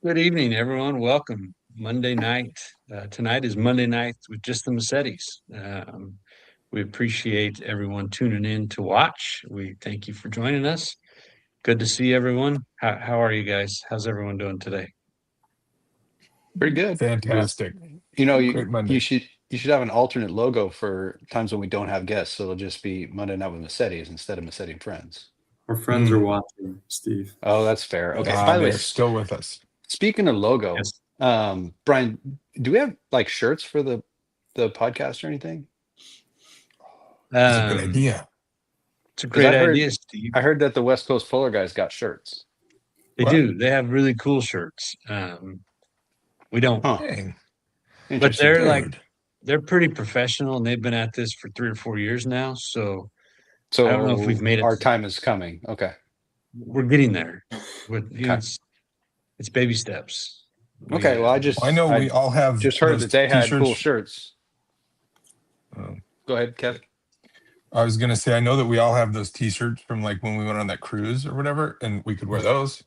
Good evening, everyone. Welcome. Monday night. Tonight is Monday night with just the Massettis. We appreciate everyone tuning in to watch. We thank you for joining us. Good to see everyone. How are you guys? How's everyone doing today? Pretty good. Fantastic. You know, Great Monday. you should have an alternate logo for times when we don't have guests. So it'll just be Monday Night with Massettis instead of Massetti and Friends. Our friends are watching, Steve. Oh, that's fair. Okay. By the way, They're still with us. speaking of logo, Yes. Brian, do we have like shirts for the podcast or anything? That's a good idea. It's a great idea, Steve. I heard that the West Coast Polar guys got shirts. They do. They have really cool shirts. We don't. Dang. But they're Dude. they're pretty professional, and they've been at this for 3 or 4 years now. So So I don't know if we've made it. Our time is coming. Okay. We're getting there. Okay. It's baby steps. Okay. Well, I know we all have just heard those that they had t-shirts. cool shirts. Oh. Go ahead, Kev. I was gonna say I know that we all have those t-shirts from like when we went on that cruise or whatever, and we could wear those.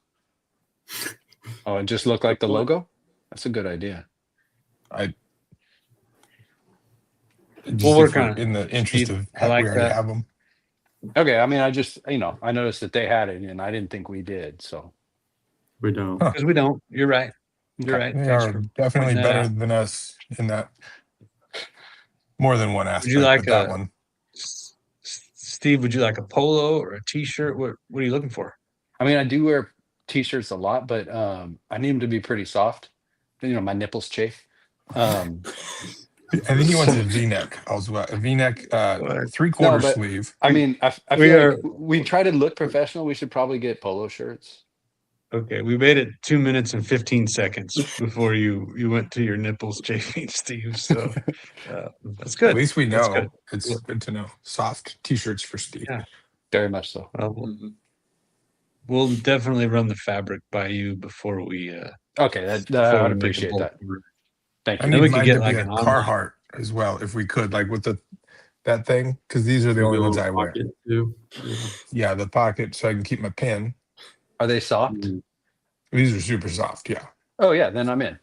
Oh, and just look like the logo? That's a good idea. We'll work on it. In the interest Steve, of I like we already that. have them. Okay. I mean, I just, I noticed that they had it and I didn't think we did. So We don't. Huh. Because we don't. You're right. You're right. They Thanks are for definitely pointing that better out. than us in that more than one aspect. you like but that a- one? Steve, would you like a polo or a t-shirt? What are you looking for? I mean, I do wear t-shirts a lot, but I need them to be pretty soft. My nipples chafe. I think he wants a V-neck. Also, a V-neck, three-quarter but- sleeve. I mean, I feel like we try to look professional. We should probably get polo shirts. Okay, we made it 2 minutes and 15 seconds before you went to your nipples chafing, Steve. So that's good. At least we That's know. good. It's good to know. Soft t-shirts for Steve. Yeah. Very much so. Well, we'll definitely run the fabric by you before we. Okay, I before would we make a appreciate bulk that. order. Thank I you. Then need we could mine get to like be an a online. Carhartt as well, if we could, like with that thing, because these are the only ones I wear. Pocket, too. Yeah, the pocket, so I can keep my pen. Are they soft? Mm. These are super soft. Yeah. Oh yeah, then I'm in.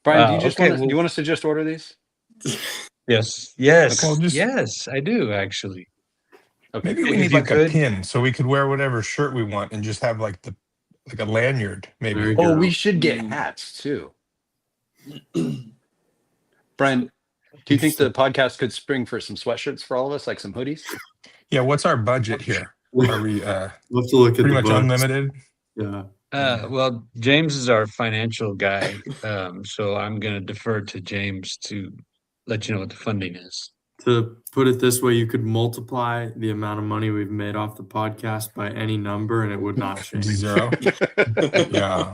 Brian, do you just okay, do you want us to just order these? Yes, Okay. yes, I do actually. Okay. Maybe we If need you like could. a pin so we could wear whatever shirt we want and just have like a lanyard, There maybe. you Oh, go. we should get hats too. Brian, do you think the podcast could spring for some sweatshirts for all of us, like some hoodies? Yeah, what's our budget here? Are we We'll have to look at pretty the much books. unlimited? Yeah. Well, James is our financial guy, so I'm going to defer to James to let you know what the funding is. To put it this way, you could multiply the amount of money we've made off the podcast by any number and it would not change. Zero. Yeah.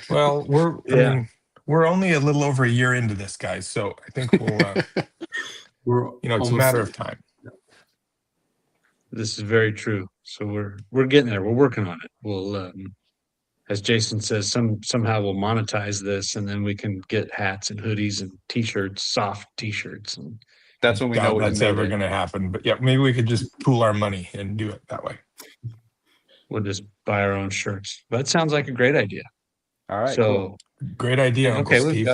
Well, I Yeah. mean, we're only a little over a year into this, guys. So I think we'll, We're it's a almost matter there. of time. This is very true. So we're getting there. We're working on it. We'll, as Jason says, somehow we'll monetize this, and then we can get hats and hoodies and t-shirts, soft t-shirts, and That's when we know Doubt we that's made ever it. going to happen. But yeah, maybe we could just pool our money and do it that way. we'll just buy our own shirts. But it sounds like a great idea. All right. So Cool. Great idea, Uncle okay, Steve.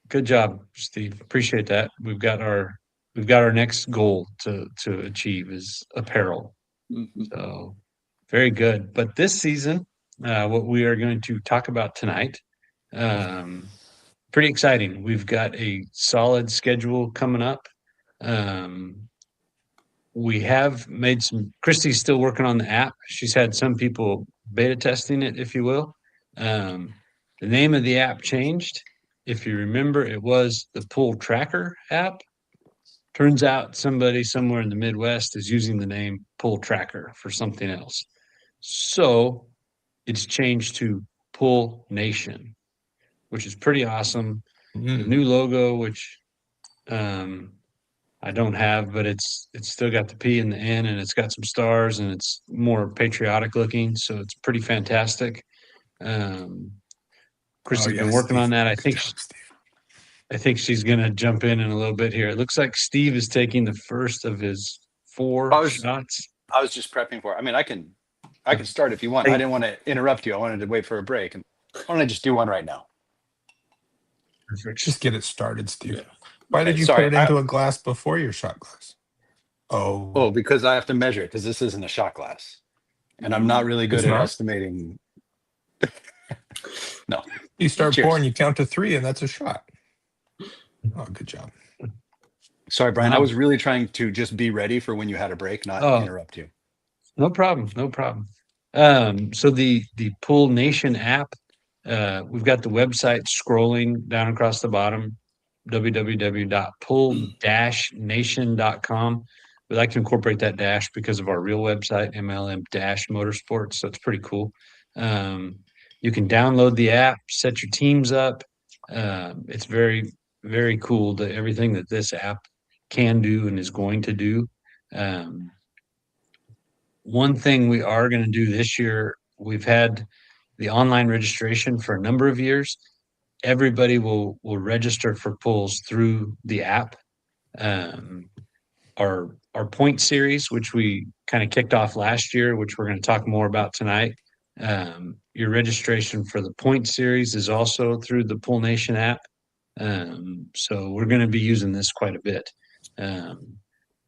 good job, Steve. Appreciate that. We've got our next goal to achieve is apparel. So very good. But this season, what we are going to talk about tonight, pretty exciting. We've got a solid schedule coming up. We have made Christy's still working on the app. She's had some people beta testing it, if you will. The name of the app changed. If you remember, it was the Pool Tracker app. Turns out somebody somewhere in the Midwest is using the name Pool Tracker for something else. So it's changed to Pull Nation, which is pretty awesome. The Mm. new logo, which I don't have, but it's still got the P and the N, and it's got some stars, and it's more patriotic looking, so it's pretty fantastic. Christy's been working on that. Good job, Steve. I think she's gonna jump in a little bit here. It looks like Steve is taking the first of his 4 I was- shots. I was just prepping for it. I mean, I can start if you want. I didn't want to interrupt you. I wanted to wait for a break. And why don't I just do one right now? Just get it started, Steve. Yeah. Why Okay, did you sorry, put it into a glass before your shot glass? Oh, Oh, because I have to measure it because this isn't a shot glass. And I'm not really good It's at not? estimating. No. you start Cheers. pouring, you count to 3, and that's a shot. Oh, good job. Sorry, Brian. I Wow. was really trying to just be ready for when you had a break, not Oh. interrupt you. No problem. No problem. So the Pull Nation app, we've got the website scrolling down across the bottom, www.pull-nation.com. We like to incorporate that dash because of our real website, MLM-Motorsports. So it's pretty cool. You can download the app, set your teams up. It's very, very cool to everything that this app can do and is going to do. One thing we are going to do this year, we've had the online registration for a number of years. Everybody will register for pulls through the app. Our point series, which we kind of kicked off last year, which we're going to talk more about tonight. Your registration for the point series is also through the Pull Nation app. So we're going to be using this quite a bit.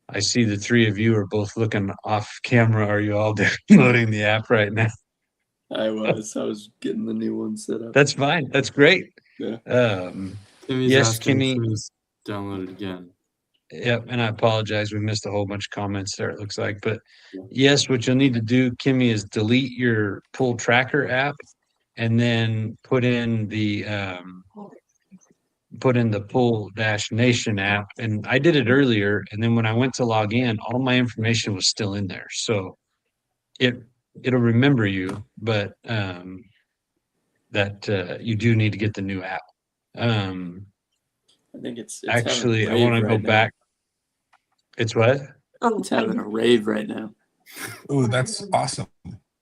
I see the 3 of you are both looking off camera. Are you all downloading the app right now? I was getting the new one set up. That's fine. That's great. Yeah. Yes, Yes, Kimmy. Kimmy's download it again. Yep, and I apologize. We missed a whole bunch of comments there, it looks like. But Yeah. yes, what you'll need to do, Kimmy, is delete your Pull Tracker app and then put in the Pull-Nation app. And I did it earlier, and then when I went to log in, all my information was still in there. So it'll remember you, but that you do need to get the new app. I think it's Actually, I having a want to rave go right now. back. It's what? It's having a rave right now. Oh, that's awesome.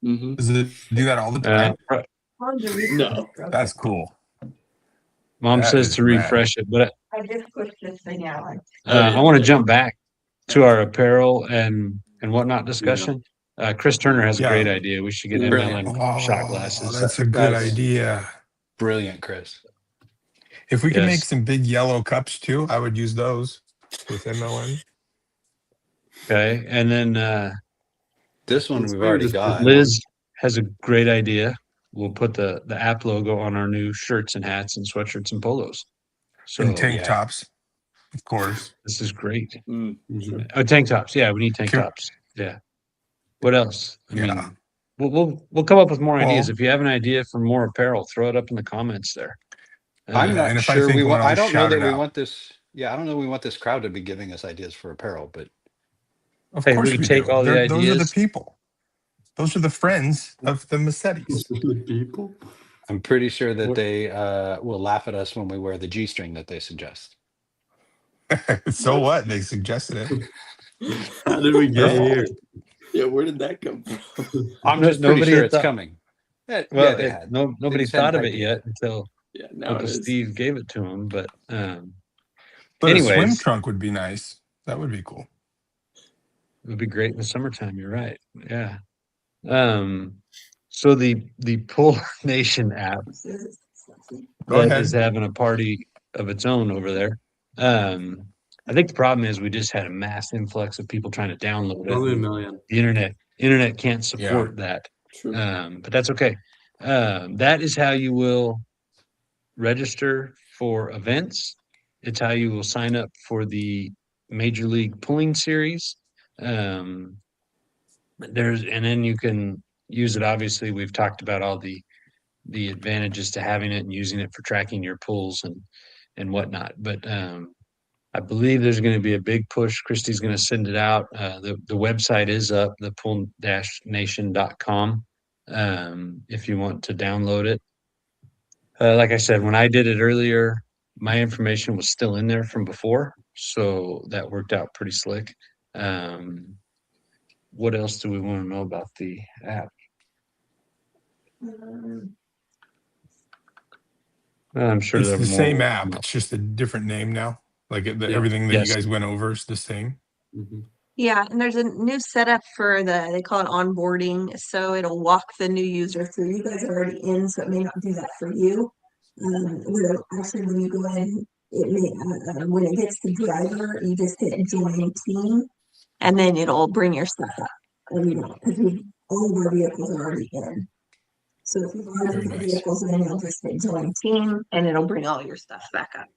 Mm-hmm. Does it do that all the time? No. That's cool. Mom That says is to rad. refresh it, but I just pushed this thing out. I want to jump back to our apparel and whatnot discussion. Chris Turner has a Yeah. great idea. We should get Brilliant. MLM shot Oh, glasses. that's a good That's- idea. Brilliant, Chris. If we could make Yes. some big yellow cups too, I would use those with MLM. Okay, and then This one Let's we've maybe already just got. Liz has a great idea. We'll put the app logo on our new shirts and hats and sweatshirts and polos. So And tank yeah. tops, of course. this is great. Sure. Oh, tank tops. Yeah, we need tank Sure. tops. Yeah. What else? I Yeah. mean, we'll come up with more ideas. Well- If you have an idea for more apparel, throw it up in the comments there. I'm Yeah, not and if I sure think we one, want. I'll I just don't know shout that it we out. want this. Yeah, I don't know. We want this crowd to be giving us ideas for apparel, but Of Hey, we course can we take do. all the Those are the ideas. people. Those are the friends of the Massettis. The people. I'm pretty sure that What- they will laugh at us when we wear the G-string that they suggest. So what? They suggested it. How did we Their get fault. here? Yeah, where did that come from? I'm No- just pretty nobody sure had it's thought- coming. Yeah, Well, yeah, they had. nobody just hadn't thought of it typed it yet until Yeah, now Uncle it is. Steve gave it to him. But But a swim Anyways. trunk would be nice. That would be cool. it would be great in the summertime. You're right. Yeah. So the Pull Nation app Go that ahead. is having a party of its own over there. I think the problem is we just had a mass influx of people trying to download Probably a it. million. The internet can't support that. True. But that's okay. That is how you will register for events. It's how you will sign up for the Major League Pulling Series. And then you can use it. Obviously, we've talked about all the advantages to having it and using it for tracking your pulls and whatnot. But I believe there's going to be a big push. Christy's going to send it out. The website is up, the pull-nation.com, if you want to download it. Like I said, when I did it earlier, my information was still in there from before, so that worked out pretty slick. What else do we want to know about the app? I'm sure It's there the are more. same app. It's just a different name now. Like Yeah. everything that Yes. you guys went over is the same. Mhm. Yeah, and there's a new setup for they call it onboarding. So it'll walk the new user through. You guys are already in, so it may not do that for you. Actually, when you go in, it may, when it gets to driver, you just hit join team, and then it'll bring your stuff up. And you know, because all of our vehicles are already in. So if you've already Very put nice. vehicles in, you'll just hit join team, and it'll bring all your stuff back up.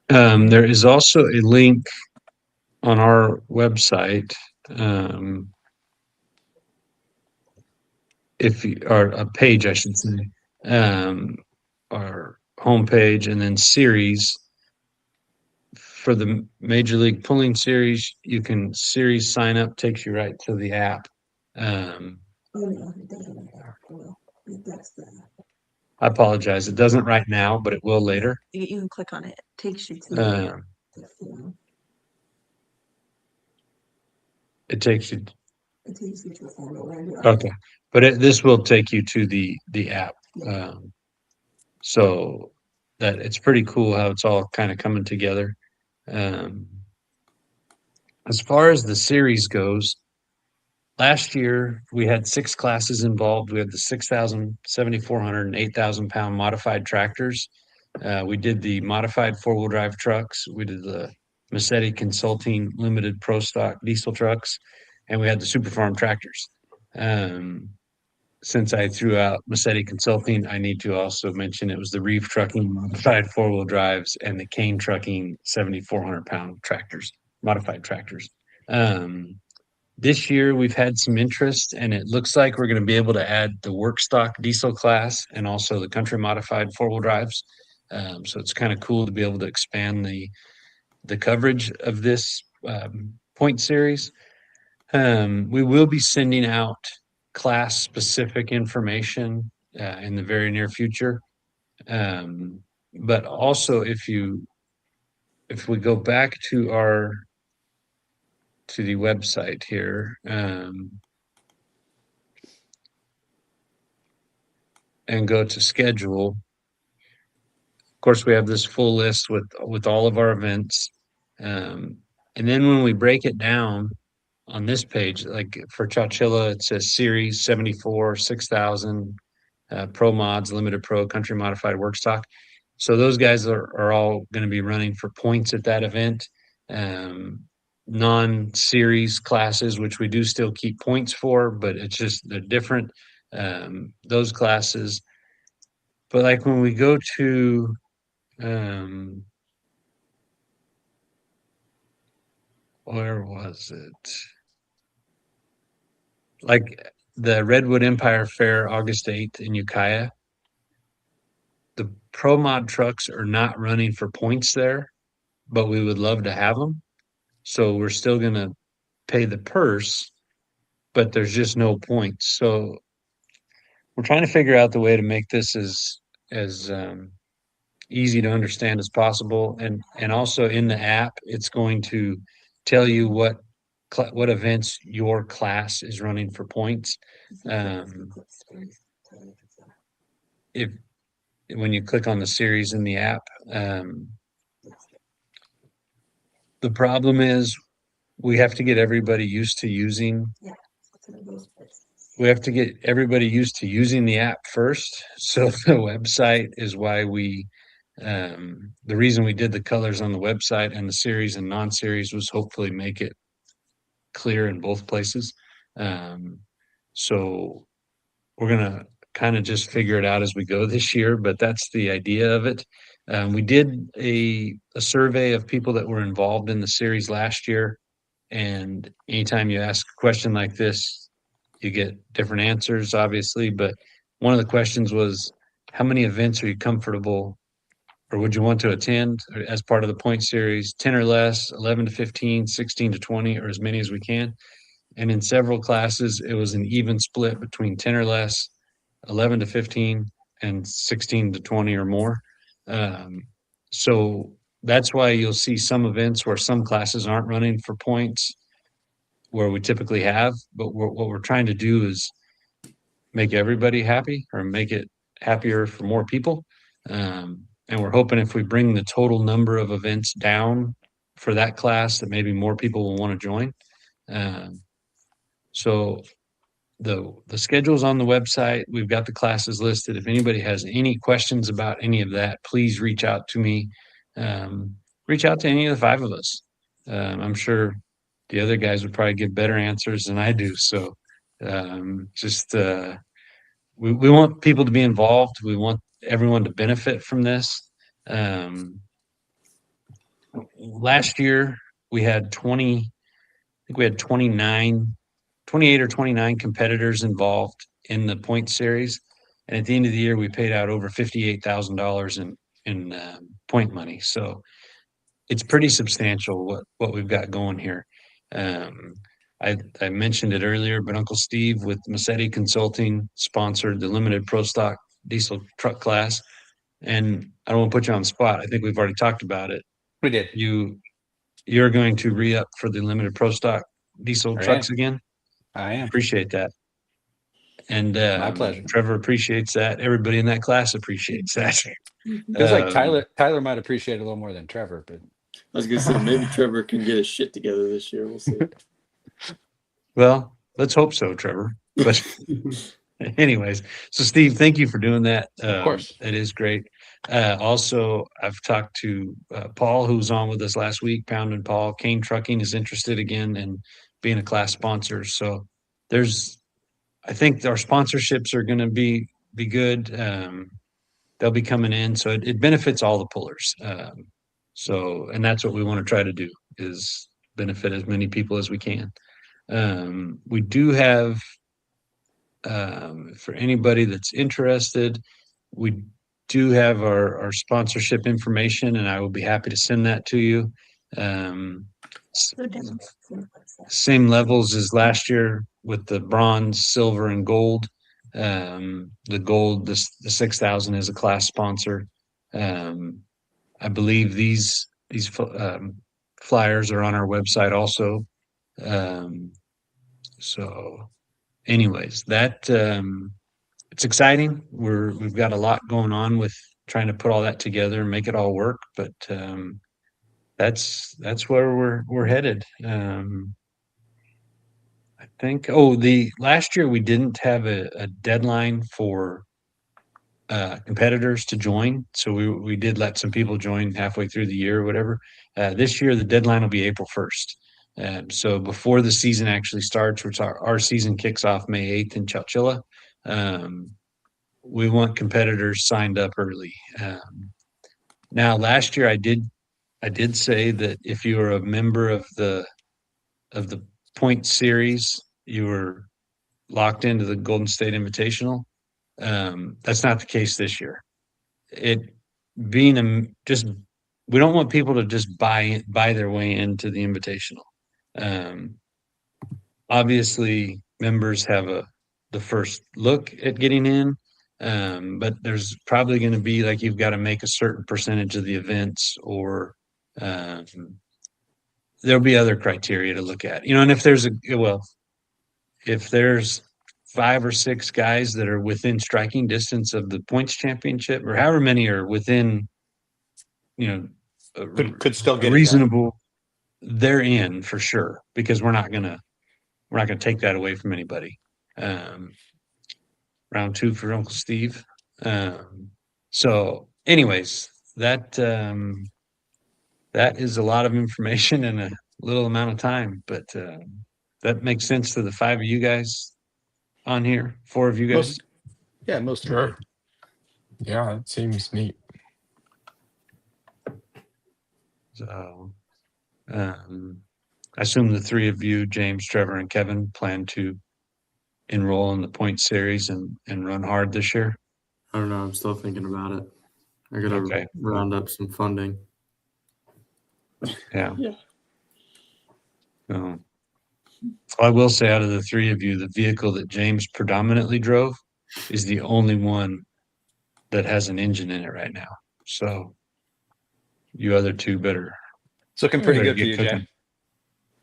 There is also a link on our website. If you, or a page, I should say, our homepage, and then series. For the Major League Pulling Series, you can series sign up, takes you right to the app. Oh no, it doesn't. Well, that's the. I apologize, it doesn't right now, but it will later. You can click on it. It takes you to the form. It takes you, It takes you to a form. okay, but this will take you to the app. So that it's pretty cool how it's all kind of coming together. As far as the series goes, last year we had 6 classes involved. We had the 6,000, 7,400, and 8,000 pound modified tractors. We did the modified 4-wheel drive trucks. We did the Massetti Consulting Limited Pro Stock diesel trucks, and we had the Super Farm tractors. Since I threw out Massetti Consulting, I need to also mention it was the Reeve Trucking modified 4-wheel drives and the Kane Trucking 7,400 pound tractors, modified tractors. This year we've had some interest, and it looks like we're going to be able to add the work stock diesel class and also the country modified 4-wheel drives. So it's kind of cool to be able to expand the coverage of this point series. We will be sending out class specific information in the very near future. But also if we go back to the website here, and go to schedule. Of course, we have this full list with all of our events. And then when we break it down on this page, like for Chowchilla, it says series 74, 6,000, pro mods, limited pro, country modified work stock. So those guys are all going to be running for points at that event. Non-series classes, which we do still keep points for, but it's just they're different. Those classes. But like when we go to where was it? Like the Redwood Empire Fair, August 8th in Ukiah. The Pro Mod trucks are not running for points there, but we would love to have them. So we're still going to pay the purse, but there's just no points. So we're trying to figure out the way to make this as easy to understand as possible. And also in the app, it's going to tell you what events your class is running for points. If when you click on the series in the app, the problem is we have to get everybody used to using. We have to get everybody used to using the app first. So the website is why the reason we did the colors on the website and the series and non-series was hopefully make it clear in both places. So we're going to kind of just figure it out as we go this year, but that's the idea of it. We did a survey of people that were involved in the series last year. And anytime you ask a question like this, you get different answers, obviously. But one of the questions was, how many events are you comfortable or would you want to attend as part of the point series? 10 or less, 11 to 15, 16 to 20, or as many as we can. And in several classes, it was an even split between 10 or less, 11 to 15, and 16 to 20 or more. So that's why you'll see some events where some classes aren't running for points where we typically have, but what we're trying to do is make everybody happy or make it happier for more people. And we're hoping if we bring the total number of events down for that class, that maybe more people will want to join. So the schedule's on the website. We've got the classes listed. If anybody has any questions about any of that, please reach out to me. Reach out to any of the 5 of us. I'm sure the other guys would probably give better answers than I do. So we want people to be involved. We want everyone to benefit from this. Last year we had 28 or 29 competitors involved in the point series. And at the end of the year, we paid out over $58,000 in point money. So it's pretty substantial what we've got going here. I mentioned it earlier, but Uncle Steve with Massettis Consulting sponsored the limited pro stock diesel truck class. And I don't want to put you on the spot. I think we've already talked about it. We did. You're going to re-up for the limited pro stock diesel trucks again. I am. Appreciate that. And My pleasure. Trevor appreciates that. Everybody in that class appreciates that. Feels like Tyler might appreciate it a little more than Trevor, but I was gonna say maybe Trevor can get his shit together this year. We'll see. Well, let's hope so, Trevor. But anyways, so Steve, thank you for doing that. Of course. It is great. Also, I've talked to Paul, who was on with us last week, Pound and Paul. Kane Trucking is interested again in being a class sponsor. So I think our sponsorships are going to be good. They'll be coming in. So it benefits all the pullers. And that's what we want to try to do, is benefit as many people as we can. We do have, for anybody that's interested, we do have our sponsorship information, and I will be happy to send that to you. Same levels as last year with the bronze, silver, and gold. The gold, the 6,000 is a class sponsor. I believe these flyers are on our website also. So anyways, that it's exciting. We've got a lot going on with trying to put all that together and make it all work, but that's where we're headed. I think the last year we didn't have a deadline for competitors to join, so we did let some people join halfway through the year or whatever. This year the deadline will be April 1st. So before the season actually starts, which our season kicks off May 8th in Chowchilla, we want competitors signed up early. Now, last year I did say that if you were a member of the point series, you were locked into the Golden State Invitational. That's not the case this year. We don't want people to just buy their way into the Invitational. Obviously members have the first look at getting in, but there's probably going to be, like, you've got to make a certain percentage of the events, or there'll be other criteria to look at, and if there's 5 or 6 guys that are within striking distance of the points championship, or however many are within, could still get reasonable, they're in for sure, because we're not gonna take that away from anybody. Round 2 for Uncle Steve. So anyways, that is a lot of information in a little amount of time, but that makes sense to the 5 of you guys on here, 4 of you guys. Most Sure. Yeah, it seems neat. So I assume the 3 of you, James, Trevor, and Kevin, plan to enroll in the point series and run hard this year. I don't know. I'm still thinking about it. I gotta round up some funding. Yeah. So, I will say, out of the 3 of you, the vehicle that James predominantly drove is the only one that has an engine in it right now. So you other two better It's looking pretty better good for you, get Jay. cooking.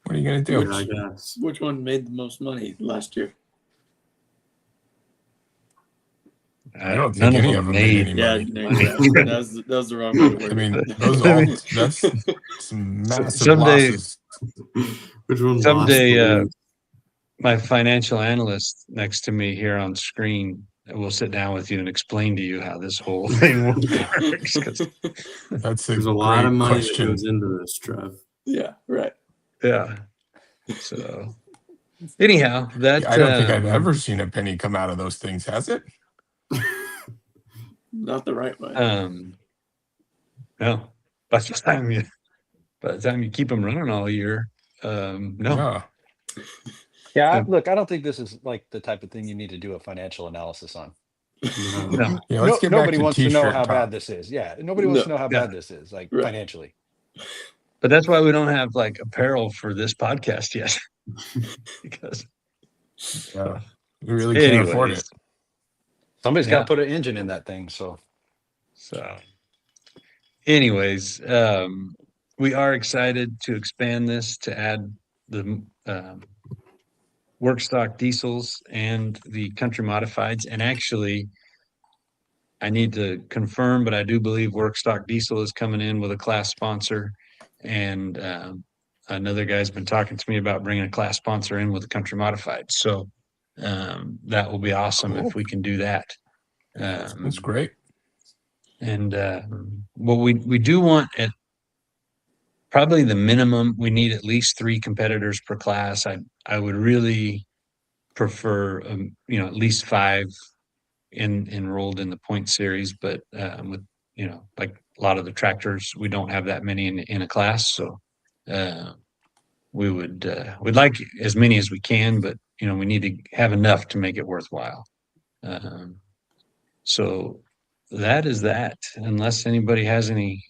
What are you gonna do? Yeah, I guess. Which one made the most money last year? I don't None think any of of them them made made. any Yeah, money. no, that was the wrong way to word I mean, it. those all that's some massive Someday- losses. Which one Someday, lost the least? My financial analyst next to me here on screen will sit down with you and explain to you how this whole thing works. 'Cause, That's a There's a lot of great money question. that goes into this, Trev. Yeah, right. yeah. So anyhow, that I don't think I've ever seen a penny come out of those things, has it? Not the right way. no. By the time you keep them running all year, no. Yeah. Yeah, Yeah. look, I don't think this is like the type of thing you need to do a financial analysis on. No. No. Yeah, let's get back Nobody to wants to know t-shirt how talk. bad this is. Yeah, nobody wants to No. know how Yeah. bad this is, like Right. financially. But that's why we don't have like apparel for this podcast yet. Because Yeah. We really can't afford it. Somebody's Yeah. got to put an engine in that thing. So anyways, we are excited to expand this to add the work stock diesels and the country modifieds. And actually, I need to confirm, but I do believe work stock diesel is coming in with a class sponsor. And another guy's been talking to me about bringing a class sponsor in with a country modified. So that will be awesome Cool. if we can do that. That's great. And what we do want at probably the minimum, we need at least 3 competitors per class. I would really prefer at least 5 enrolled in the point series, but with like a lot of the tractors, we don't have that many in a class. So we'd like as many as we can, but we need to have enough to make it worthwhile. So that is that. Unless anybody has any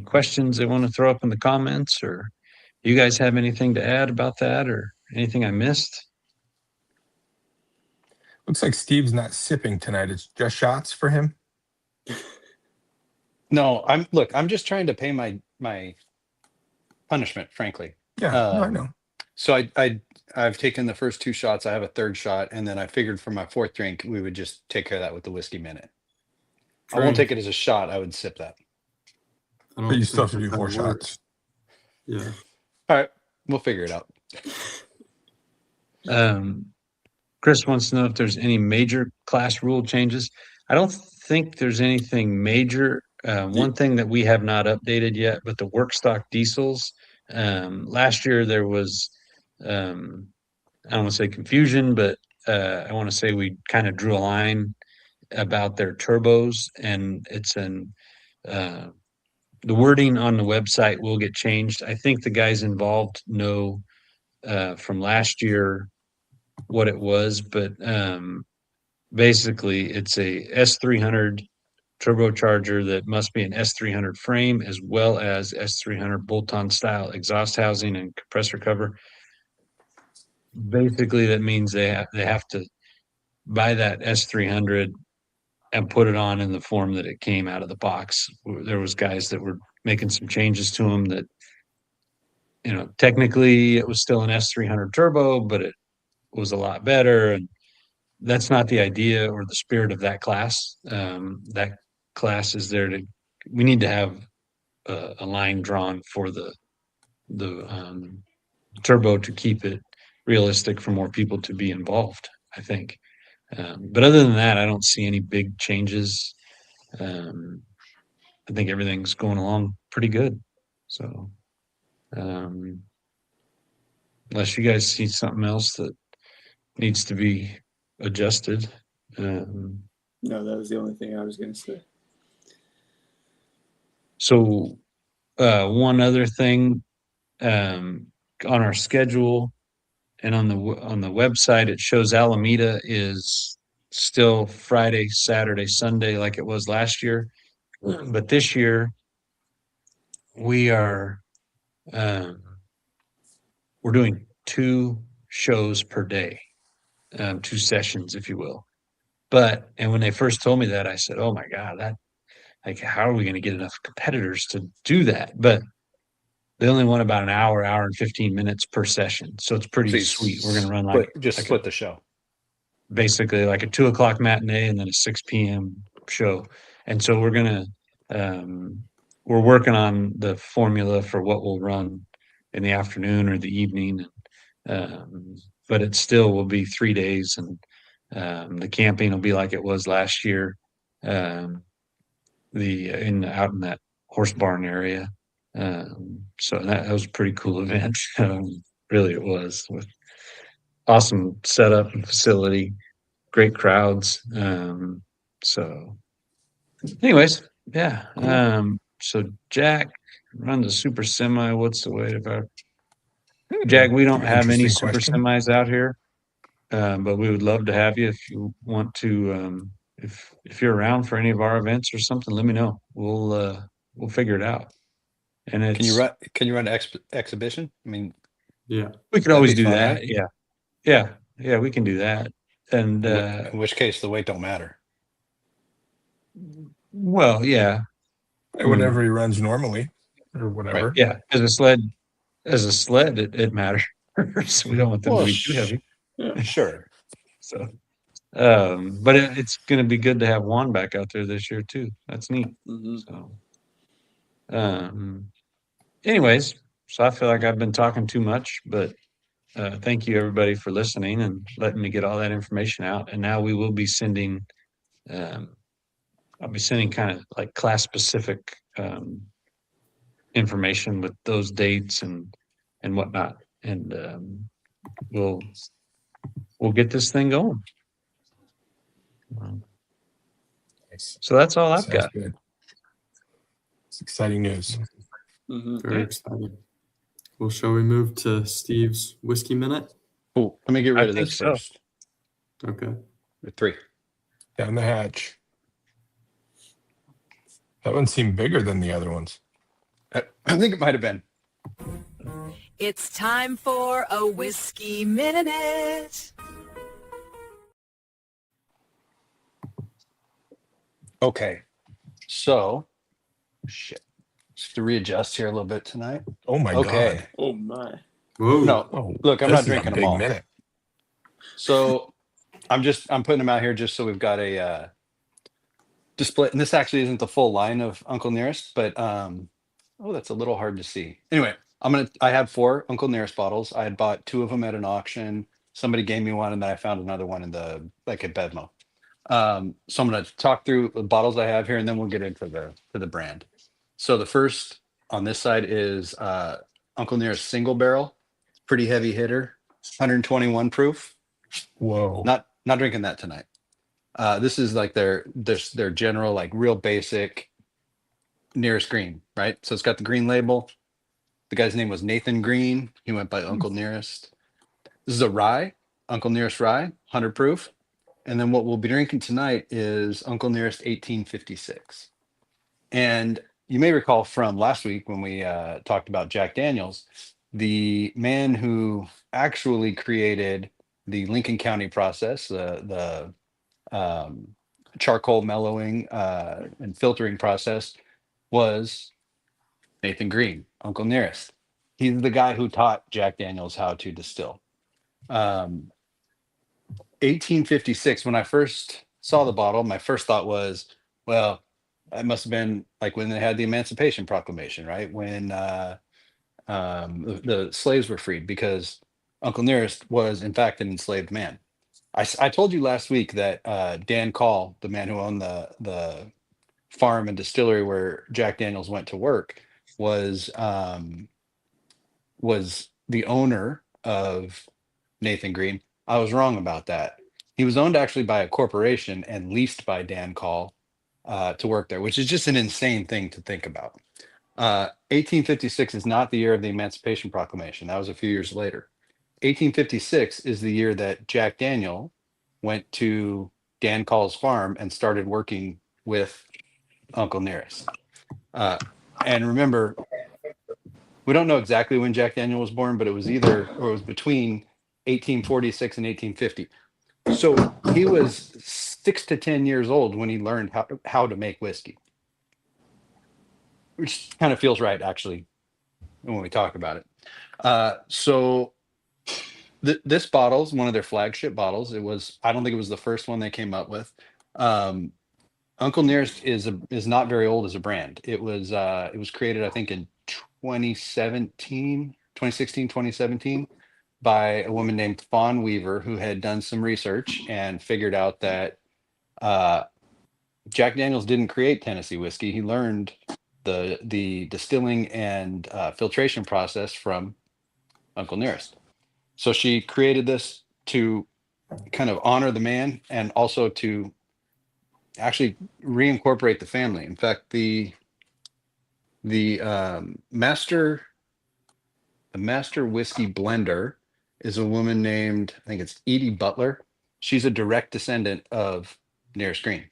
questions they want to throw up in the comments, or you guys have anything to add about that, or anything I missed? Looks like Steve's not sipping tonight. It's just shots for him. no, I'm just trying to pay my punishment, frankly. Yeah, no, I know. So I've taken the first 2 shots. I have a 3rd shot, and then I figured for my 4th drink we would just take care of that with the whiskey minute. I won't take it as a shot. I would sip that. I don't But you still have to think do that 4 works. shots. Yeah. All right, we'll figure it out. Chris wants to know if there's any major class rule changes. I don't think there's anything major. One thing that we have not updated yet, but the work stock diesels, last year there was, I don't want to say confusion, but I want to say we kind of drew a line about their turbos, and it's the wording on the website will get changed. I think the guys involved know from last year what it was, but basically it's a S300 turbocharger that must be an S300 frame as well as S300 bolt-on style exhaust housing and compressor cover. Basically, that means they have to buy that S300 and put it on in the form that it came out of the box. There was guys that were making some changes to them that, technically it was still an S300 turbo, but it was a lot better. And that's not the idea or the spirit of that class. That class is there we need to have a line drawn for the turbo to keep it realistic for more people to be involved, I think. But other than that, I don't see any big changes. I think everything's going along pretty good. So, unless you guys see something else that needs to be adjusted. No, that was the only thing I was going to say. So, one other thing, on our schedule and on the website, it shows Alameda is still Friday, Saturday, Sunday like it was last year. But this year we are we're doing 2 shows per day, 2 sessions, if you will. And when they first told me that, I said, "Oh my God, like, how are we going to get enough competitors to do that?" But they only want about an hour, hour and 15 minutes per session, so it's pretty So you sweet. We're going to run like split the show. basically like a 2 o'clock matinee and then a 6 p.m. show. And so we're working on the formula for what we'll run in the afternoon or the evening. But it still will be 3 days, and the camping will be like it was last year. Out in that horse barn area. So that was a pretty cool event. Really, it was, with awesome setup and facility, great crowds. So anyways, yeah. So Jack runs a super semi. What's the way about Jack? We don't have any Interesting super question. semis out here, but we would love to have you if you want to. If you're around for any of our events or something, let me know. We'll figure it out. And Can you it's run exhibition? I mean, Yeah. we could that'd always be do fun, that. right? Yeah, we can do that. And in which case the weight don't matter. well, yeah, Whatever he runs normally or whatever. yeah. As a sled, it matters. We don't want them to be too heavy. Yeah. Sure. So, but it's going to be good to have Juan back out there this year too. That's neat. Mm-hmm. So, anyways, so I feel like I've been talking too much, but thank you everybody for listening and letting me get all that information out. And now we will be sending, I'll be sending kind of like class specific information with those dates and whatnot, and we'll get this thing going. Nice. So that's all I've Sounds got. good. It's exciting news. Mm-hmm. Very exciting. Well, shall we move to Steve's whiskey minute? Cool. Let me get I rid of think this so. first. Okay. 3. Down the hatch. That one seemed bigger than the other ones. I think it might have been. It's time for a whiskey minute. Okay. So, shit. Just to readjust here a little bit tonight. Oh my Okay. god. Oh my. Whoa. No, Oh, look, I'm this not is a drinking them big all. minute. So I'm putting them out here just so we've got a display. And this actually isn't the full line of Uncle Nearest, but oh, that's a little hard to see. Anyway, I had 4 Uncle Nearest bottles. I had bought 2 of them at an auction. Somebody gave me one, and then I found another one in at Bevmo. So I'm going to talk through the bottles I have here, and then we'll get into the brand. So the first on this side is Uncle Nearest single barrel, pretty heavy hitter, 121 proof. Whoa. Not drinking that tonight. This is like their general, like real basic Nearest Green, right? So it's got the green label. The guy's name was Nathan Green. He went by Uncle Nearest. This is a rye, Uncle Nearest rye, 100 proof. And then what we'll be drinking tonight is Uncle Nearest 1856. And you may recall from last week when we talked about Jack Daniels, the man who actually created the Lincoln County process, the charcoal mellowing and filtering process, was Nathan Green, Uncle Nearest. He's the guy who taught Jack Daniels how to distill. 1856, when I first saw the bottle, my first thought was, well, it must have been like when they had the Emancipation Proclamation, right? When the slaves were freed, because Uncle Nearest was, in fact, an enslaved man. I told you last week that Dan Call, the man who owned the farm and distillery where Jack Daniels went to work, was the owner of Nathan Green. I was wrong about that. He was owned actually by a corporation and leased by Dan Call to work there, which is just an insane thing to think about. 1856 is not the year of the Emancipation Proclamation. That was a few years later. 1856 is the year that Jack Daniel went to Dan Call's farm and started working with Uncle Nearest. And remember, we don't know exactly when Jack Daniel was born, but it was between 1846 and 1850. So he was 6 to 10 years old when he learned how to make whiskey, which kind of feels right, actually, when we talk about it. So this bottle is one of their flagship bottles. I don't think it was the first one they came up with. Uncle Nearest is not very old as a brand. It was created, I think, in 2016, 2017 by a woman named Fawn Weaver, who had done some research and figured out that Jack Daniels didn't create Tennessee whiskey. He learned the distilling and filtration process from Uncle Nearest. So she created this to kind of honor the man and also to actually reincorporate the family. In fact, the master whiskey blender is a woman named, I think it's Edie Butler. She's a direct descendant of Nearest Green.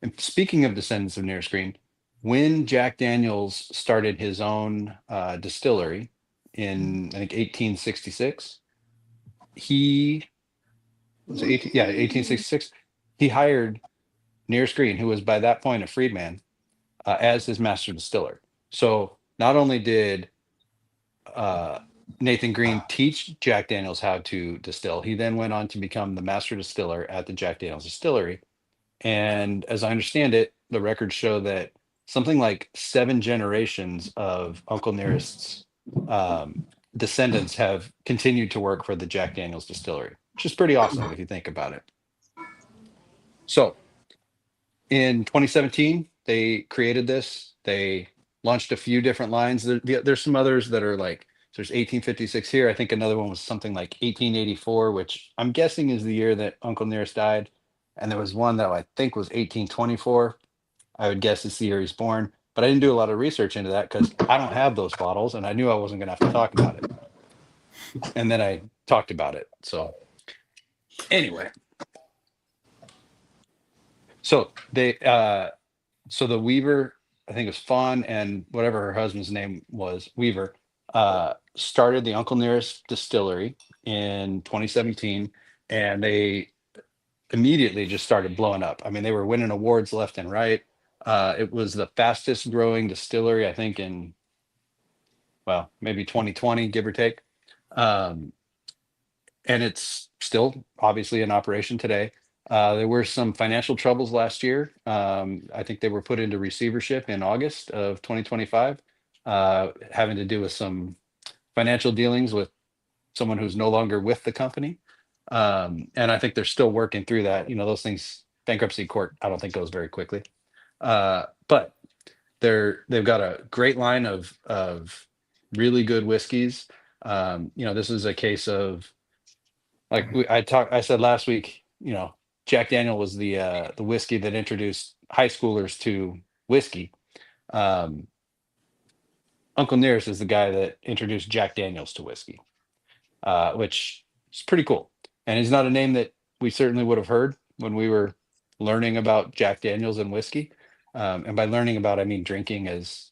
And speaking of descendants of Nearest Green, when Jack Daniels started his own distillery in, I think, 1866, he was 1866. He hired Nearest Green, who was by that point a freedman, as his master distiller. So not only did Nathan Green teach Jack Daniels how to distill, he then went on to become the master distiller at the Jack Daniels distillery. And as I understand it, the records show that something like 7 generations of Uncle Nearest's descendants have continued to work for the Jack Daniels distillery, which is pretty awesome if you think about it. So in 2017, they created this. They launched a few different lines. There's some others that are like, so there's 1856 here. I think another one was something like 1884, which I'm guessing is the year that Uncle Nearest died. And there was one that I think was 1824. I would guess it's the year he's born. But I didn't do a lot of research into that because I don't have those bottles and I knew I wasn't going to have to talk about it. And then I talked about it. So anyway. So so the Weaver, I think it was Fawn and whatever her husband's name was, Weaver, started the Uncle Nearest distillery in 2017, and they immediately just started blowing up. I mean, they were winning awards left and right. It was the fastest growing distillery, I think, in, well, maybe 2020, give or take. And it's still obviously in operation today. There were some financial troubles last year. I think they were put into receivership in August of 2025, having to do with some financial dealings with someone who's no longer with the company. And I think they're still working through that. You know, those things, bankruptcy court, I don't think goes very quickly. But they've got a great line of really good whiskeys. You know, this is a case of, like I said last week, you know, Jack Daniel was the whiskey that introduced high schoolers to whiskey. Uncle Nearest is the guy that introduced Jack Daniels to whiskey, which is pretty cool. And he's not a name that we certainly would have heard when we were learning about Jack Daniels and whiskey. And by learning about, I mean drinking, as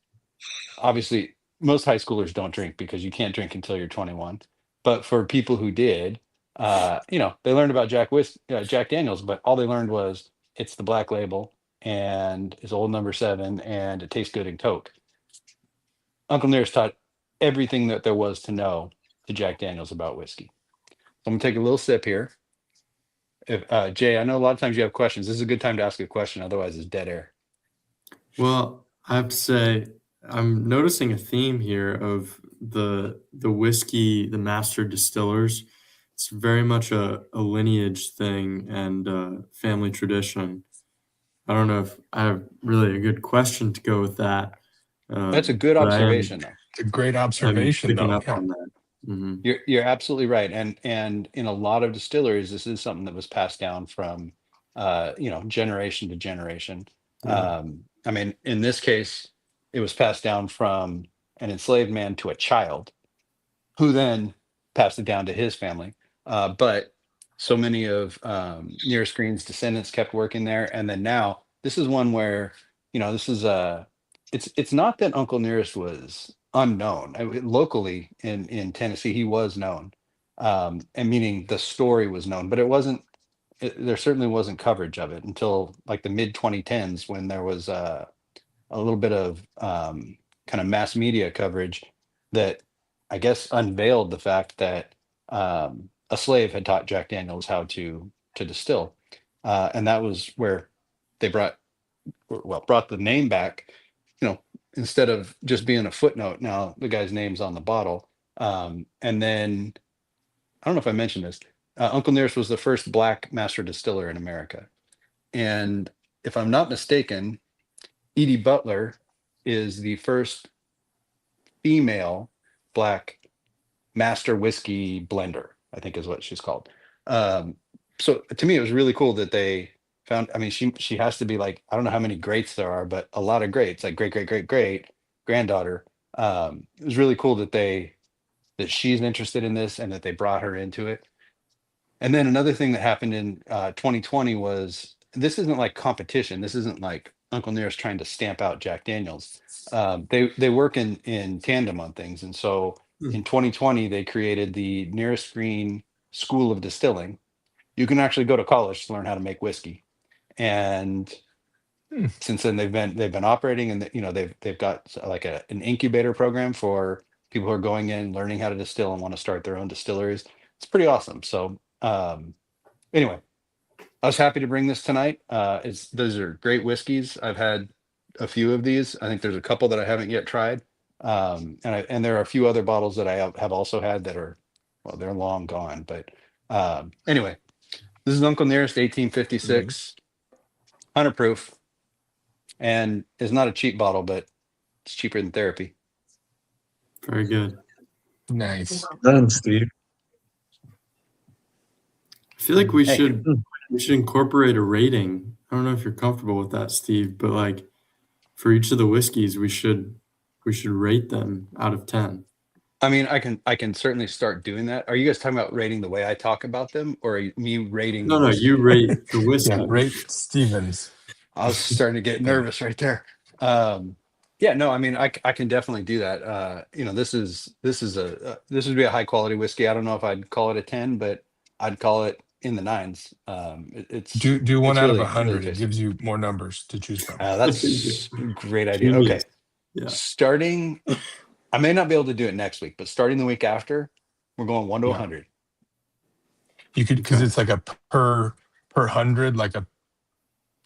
obviously most high schoolers don't drink because you can't drink until you're 21. But for people who did, you know, they learned about Jack Daniels, but all they learned was it's the black label and it's old number 7 and it tastes good in Coke. Uncle Nearest taught everything that there was to know to Jack Daniels about whiskey. So I'm gonna take a little sip here. If Jay, I know a lot of times you have questions. This is a good time to ask a question, otherwise it's dead air. Well, I have to say, I'm noticing a theme here of the whiskey, the master distillers. It's very much a lineage thing and family tradition. I don't know if I have really a good question to go with that. That's a good but I am- observation, though. It's a great I'm observation, picking though. up Yeah. on that. Mhm. You're absolutely right, and in a lot of distilleries, this is something that was passed down from you know, generation to generation. Yeah. I mean, in this case, it was passed down from an enslaved man to a child, who then passed it down to his family. But so many of Nearest Green's descendants kept working there, and then now this is one where, you know, this is it's not that Uncle Nearest was unknown. Locally in Tennessee, he was known, and meaning the story was known, but it wasn't there certainly wasn't coverage of it until like the mid 2010s when there was a little bit of kind of mass media coverage that I guess unveiled the fact that a slave had taught Jack Daniels how to distill, and that was where they brought the name back. You know, instead of just being a footnote, now the guy's name's on the bottle. And then I don't know if I mentioned this. Uncle Nearest was the first black master distiller in America, and if I'm not mistaken, Edie Butler is the first female black master whiskey blender, I think is what she's called. So to me, it was really cool that they found, I mean, she has to be like, I don't know how many greats there are, but a lot of greats, like great granddaughter. It was really cool that she's interested in this and that they brought her into it. And then another thing that happened in 2020 was, this isn't like competition. This isn't like Uncle Nearest trying to stamp out Jack Daniels. They work in tandem on things. And so in 2020, they created the Nearest Green School of Distilling. You can actually go to college to learn how to make whiskey. And since then they've been operating, and they've got like an incubator program for people who are going in, learning how to distill and want to start their own distilleries. It's pretty awesome. So anyway, I was happy to bring this tonight. Those are great whiskeys. I've had a few of these. I think there's a couple that I haven't yet tried. And there are a few other bottles that I have also had that are, well, they're long gone. But anyway, this is Uncle Nearest 1856, 100 proof, and it's not a cheap bottle, but it's cheaper than therapy. Very good. Nice. Done, Steve. I feel like we Hey. should incorporate a rating. I don't know if you're comfortable with that, Steve, but like for each of the whiskeys, we should rate them out of 10. I mean, I can certainly start doing that. Are you guys talking about rating the way I talk about them, or are me rating? No, you rate the whiskey. Yeah, rate Stevens. I was starting to get nervous right there. Yeah, no, I mean, I can definitely do that. This would be a high quality whiskey. I don't know if I'd call it a 10, but I'd call it in the 9s. It's Do one it's out of really, 100. really It tasty. gives you more numbers to choose from. That's a great idea. Okay, Genius. Yeah. starting, I may not be able to do it next week, but starting the week after, we're going 1 to Yeah. 100. You could, because it's like a per 100, like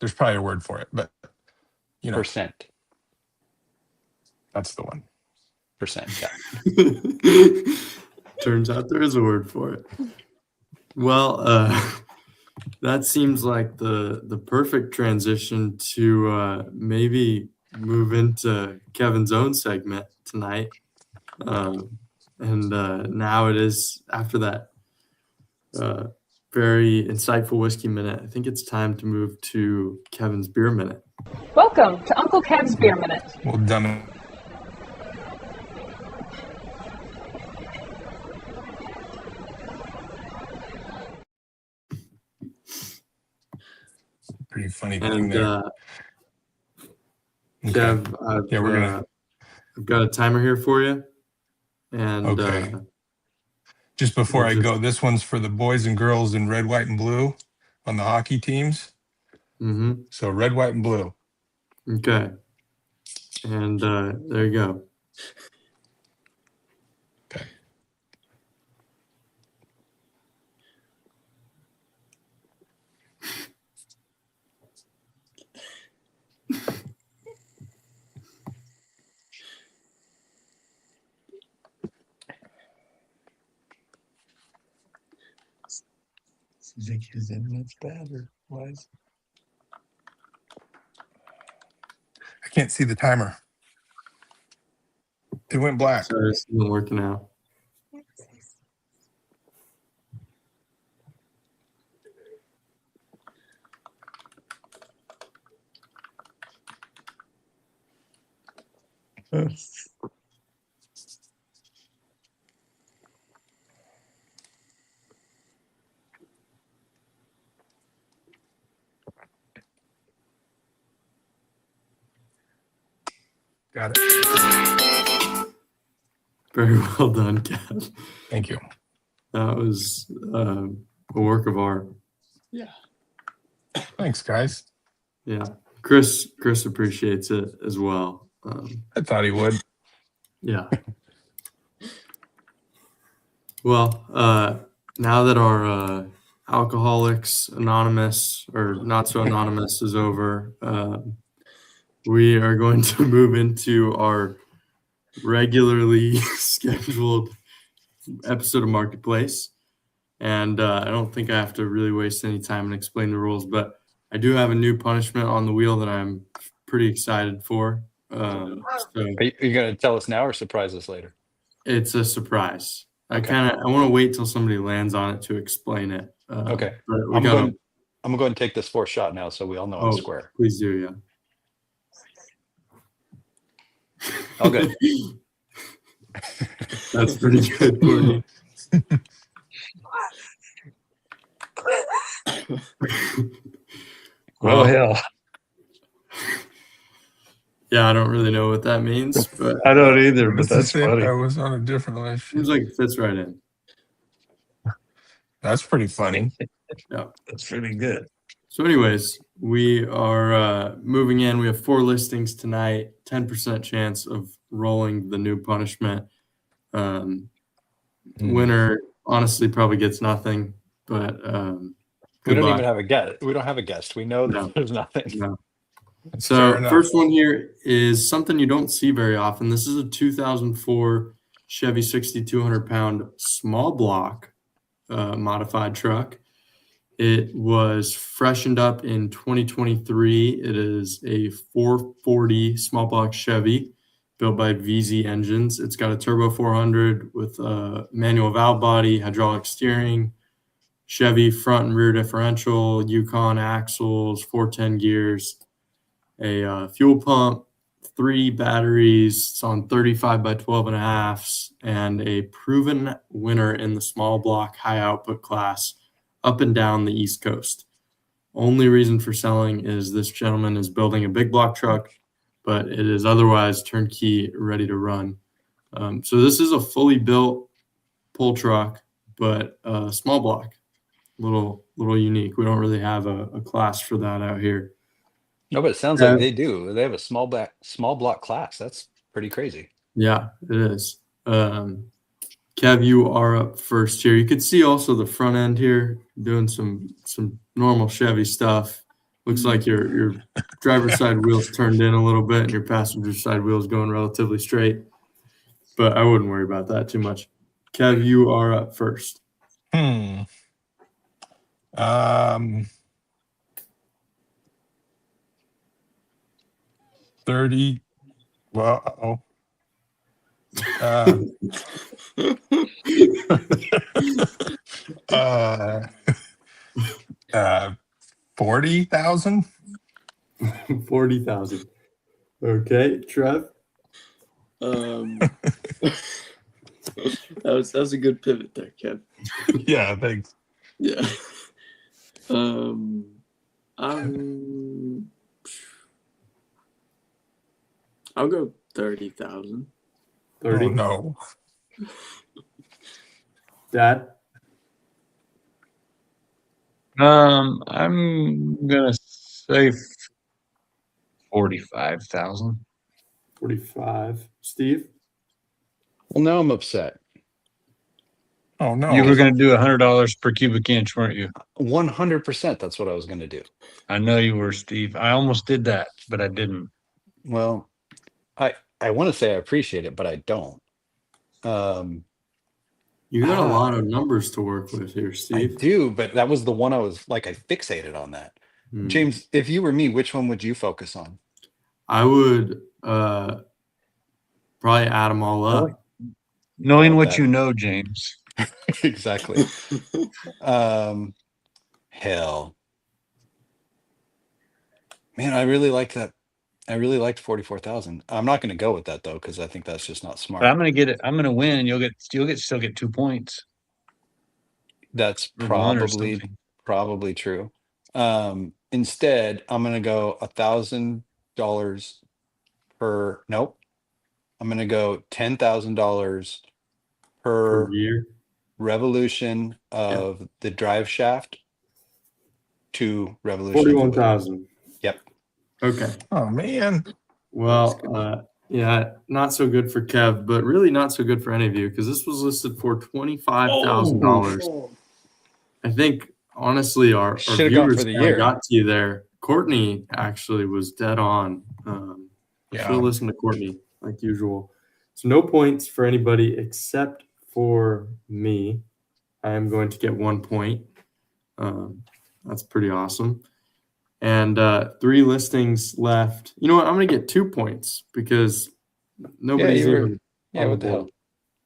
there's probably a word for it, but Percent. that's the one. Yeah. Turns out there is a word for it. Well, that seems like the perfect transition to maybe move into Kevin's own segment tonight. And now it is, after that very insightful whiskey minute, I think it's time to move to Kevin's beer minute. Welcome to Uncle Kev's Beer Minute. Well done. Pretty funny thing And there. Okay. Kev, I've got a timer here for you. And Okay. Just before I go, this one's for the boys and girls in red, white, and blue on the hockey teams. Mm-hmm. So red, white, and blue. Okay. And there you go. Okay. You think his internet's bad or wise? I can't see the timer. It went black. Sorry, it's not working out. Got it. Very well done, Kev. Thank you. That was a work of art. Yeah. Thanks, guys. Yeah. Chris appreciates it as well. I thought he would. Yeah. Well, now that our Alcoholics Anonymous or Not So Anonymous is over, we are going to move into our regularly scheduled episode of Marketplace. And I don't think I have to really waste any time and explain the rules, but I do have a new punishment on the wheel that I'm pretty excited for. So Are you going to tell us now or surprise us later? it's a surprise. Okay. I want to wait till somebody lands on it to explain it. Okay. But I'm going to go and take this fourth shot now so we all know it's square. Please do, yeah. All good. That's pretty good, Courtney. Well, hell, Yeah, I don't really know what that means, but I don't either, but What's that's to say if funny. I was on a different list. seems like it fits right in. That's pretty funny. Yeah. That's pretty good. So, anyways, we are moving in. We have 4 listings tonight. 10% chance of rolling the new punishment. Winner honestly probably gets nothing, but We don't luck. even have a guest. We don't have a guest. We know that No. there's nothing. No. Fair So enough. first one here is something you don't see very often. This is a 2004 Chevy 6,200 pound small block modified truck. It was freshened up in 2023. It is a 440 small block Chevy built by VZ Engines. It's got a turbo 400 with a manual valve body, hydraulic steering, Chevy front and rear differential, Yukon axles, 410 gears, a fuel pump, 3 batteries. It's on 35 by 12 and a halfs, and a proven winner in the small block high output class up and down the East Coast. Only reason for selling is this gentleman is building a big block truck, but it is otherwise turnkey, ready to run. So this is a fully built pull truck, but small block, little unique. We don't really have a class for that out here. No, but it sounds like they do. They have a small block class. That's pretty crazy. Yeah, it is. Kev, you are up first here. You could see also the front end here doing some normal Chevy stuff. Looks like your driver's side wheels turned in a little bit and your passenger side wheels going relatively straight. But I wouldn't worry about that too much. Kev, you are up first. 30. Well, 40,000. 40,000. Okay, Trev. That was a good pivot there, Kev. Yeah, thanks. Yeah. I'll go 30,000. 30. Oh, no. Dad. I'm gonna say 45,000. 45. Steve. Well, now I'm upset. Oh, no. You were gonna do $100 per cubic inch, weren't you? 100%. That's what I was going to do. I know you were, Steve. I almost did that, but I didn't. Well, I want to say I appreciate it, but I don't. You got a lot of numbers to work with here, I Steve. do, but that was the one I was like, I fixated on that. James, if you were me, which one would you focus on? I would probably add them all up. Knowing what that. you know, James. Exactly. Hell. Man, I really like that. I really liked 44,000. I'm not going to go with that though, because I think that's just not smart. But I'm gonna get it. I'm gonna win, and still get 2 points. That's Or one or probably something. true. Instead, I'm going to go $1,000 per. Nope. I'm going to go $10,000 Per per year. revolution of the drive shaft 2 revolutions. 41,000. Yep. Okay. Oh man. Well, yeah, not so good for Kev, but really not so good for any of you because this was listed for $25,000. Oh, I think honestly, our Should've gone viewers for the kinda year. got to you there. Courtney actually was dead on. Yeah. Should have listened to Courtney like usual. So no points for anybody except for me. I am going to get 1 point. That's pretty awesome. And 3 listings left. You know what? I'm going to get 2 points because nobody's you were- even Yeah, on what the board. hell?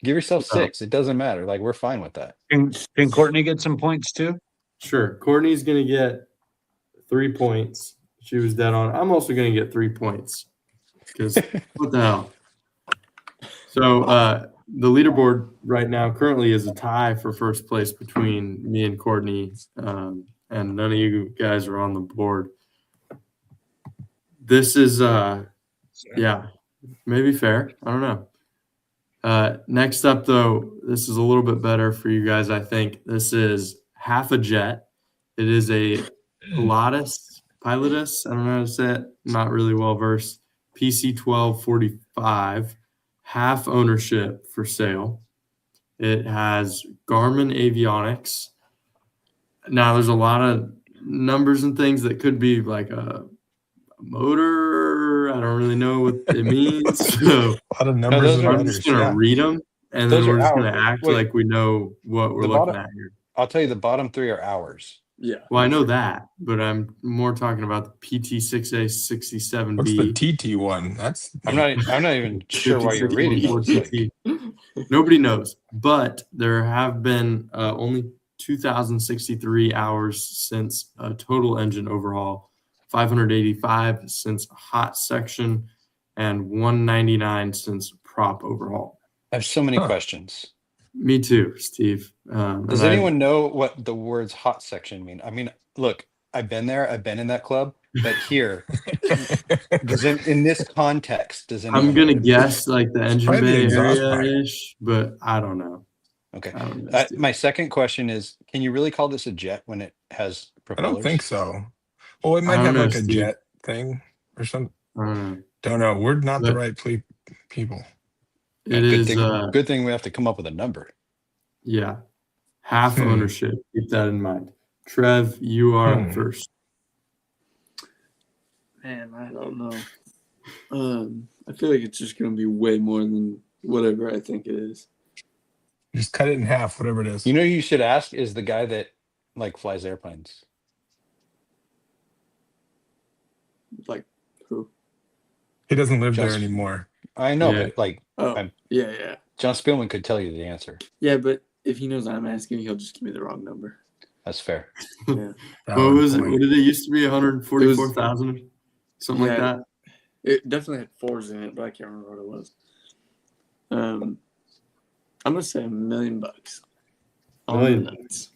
Give yourself No. 6. It doesn't matter. Like, we're fine with that. Can Courtney get some points too? Sure. Courtney's going to get 3 points. She was dead on. I'm also going to get 3 points because what the hell? So the leaderboard right now currently is a tie for first place between me and Courtney, and none of you guys are on the board. This is, yeah, maybe fair. I don't know. Next up, though, this is a little bit better for you guys, I think. This is half a jet. It is a Pilatus. I don't know how to say it. Not really well versed. PC 1245, half ownership for sale. It has Garmin avionics. Now, there's a lot of numbers and things that could be like a motor. I don't really know what it means. So A lot of numbers those and are- I'm letters. just gonna Yeah. read them, and Those then we're are just gonna our- act wait. like we know what we're The looking bottom- at here. I'll tell you the bottom 3 are ours. yeah. Well, I know that, but I'm more talking about the PT6A 67B. What's the TT one? That's I'm not even sure why you're 56 reading Sport those. Like, TT. Nobody knows, but there have been only 2,063 hours since a total engine overhaul, 585 since hot section, and 199 since prop overhaul. I have so many Huh. questions. Me too, Steve. Does And anyone know what the words hot section mean? I mean, look, I've been there, I've been in that club, but here, in this context, does anyone I'm gonna know? guess like the engine probably the bay exhaust pipe. area-ish, but I don't know. Okay. I don't know, Steve. My second question is, can you really call this a jet when it has I propellers? don't think so. Well, it might I don't have know, like a Steve. jet thing or something. I don't know. Don't know. We're not the But- right people. Yeah, It good is, thing, good thing we have to come up with a number. yeah, half Hmm. ownership. Keep that in mind. Trev, you are up Hmm. first. Man, I don't know. I feel like it's just gonna be way more than whatever I think it is. Just cut it in half, whatever it is. You know who you should ask is the guy that like flies airplanes. Like who? He doesn't live there Just- anymore. I know, Yeah. but like Oh, I'm- yeah. John Spielman could tell you the answer. Yeah, but if he knows I'm asking, he'll just give me the wrong number. That's fair. Valid What was it? point. What did it used to be? 144,000? Something like Yeah. that? It definitely had 4s in it, but I can't remember what it was. I'm gonna say $1 million. On the Million. nuts.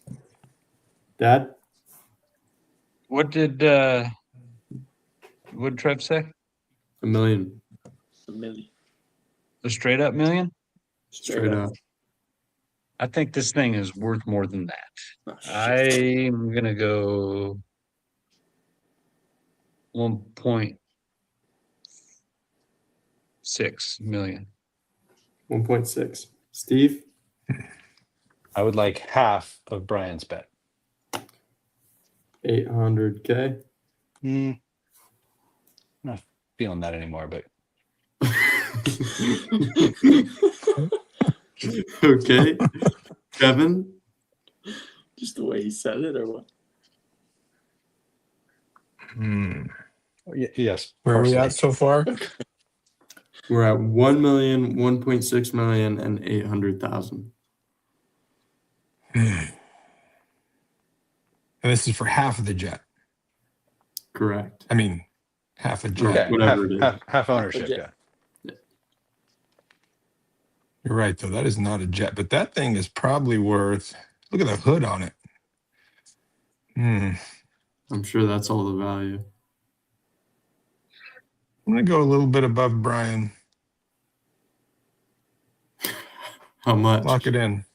Dad? What did Trev say? $1 million. $1 million. A straight up million? Straight up. I think this thing is worth more than that. Oh, shit. I'm gonna go 1.6 million. 1.6. Steve? I would like half of Brian's bet. 800K. I'm not feeling that anymore, but Okay. Kevin? Just the way he said it, or what? yes. Where are we partially. at so far? We're at 1 million, 1.6 million, and 800,000. And this is for half of the jet. Correct. I mean, half a jet. Okay, Whatever it is. half ownership. jet. Yeah. You're right, though. That is not a jet, but that thing is probably worth. Look at the hood on it. I'm sure that's all the value. I'm gonna go a little bit above Brian. How much? Lock it in.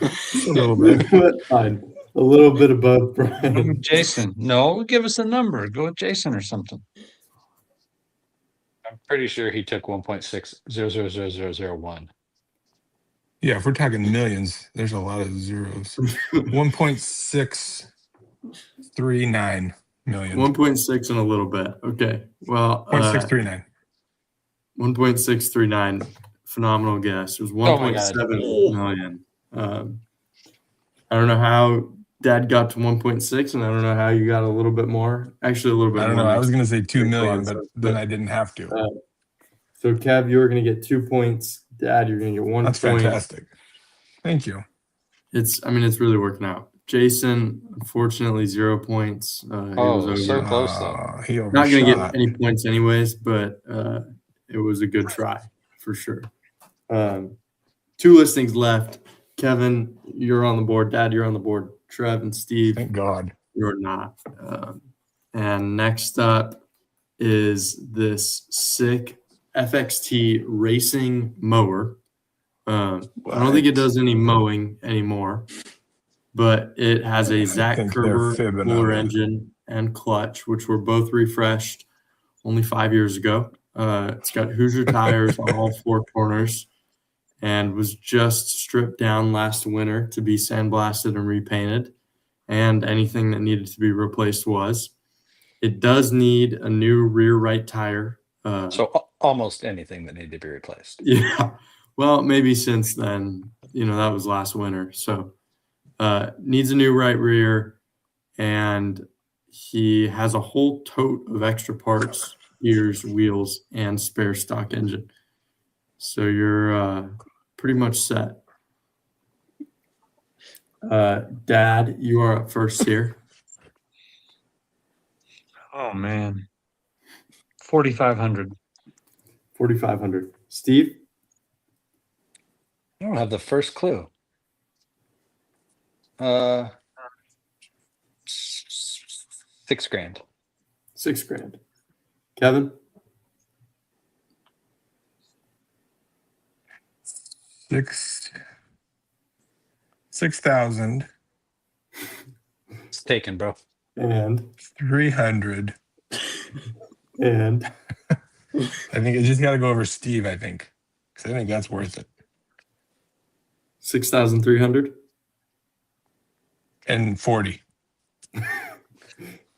Just a little bit. Fine. a little bit above Go Brian. with Jason. No, give us a number. Go with Jason or something. I'm pretty sure he took 1.60000001. Yeah, if we're talking millions, there's a lot of zeros. 1.639 million. 1.6 and a little bit. Okay. Well, 0.639. 1.639. Phenomenal guess. It was Oh my God. 1.7 million. I don't know how Dad got to 1.6, and I don't know how you got a little bit more. Actually, a little bit I don't more. know. I was makes- going to say 2 makes a lot million, of but sense, then I didn't have to. So, Kev, you're going to get 2 points. Dad, you're going to get 1 That's point. fantastic. Thank you. It's really working out. Jason, unfortunately, 0 points. He was over. So close, though. He Not going to get overshot. any points anyways, but it was a good try for sure. 2 listings left. Kevin, you're on the board. Dad, you're on the board. Trev and Steve, Thank God. you're not. And next up is this sick FXT racing mower. I don't think it does any mowing anymore, but it has a Zach think they're Kerber fibbing cooler on it. engine and clutch, which were both refreshed only 5 years ago. It's got Hoosier tires on all 4 corners and was just stripped down last winter to be sandblasted and repainted. And anything that needed to be replaced was. It does need a new rear right tire. So almost anything that needed to be replaced. Yeah. Well, maybe since then, that was last winter. So needs a new right rear, and he has a whole tote of extra parts, ears, wheels, and spare stock engine. So you're pretty much set. Dad, you are up first here. Oh man. 4,500. 4,500. Steve? I don't have the first clue. $6,000. 6,000. Kevin? 6,000. It's taken, bro. And 300. and I think it just got to go over Steve, I think. Because I think that's worth it. 6,300 And 40.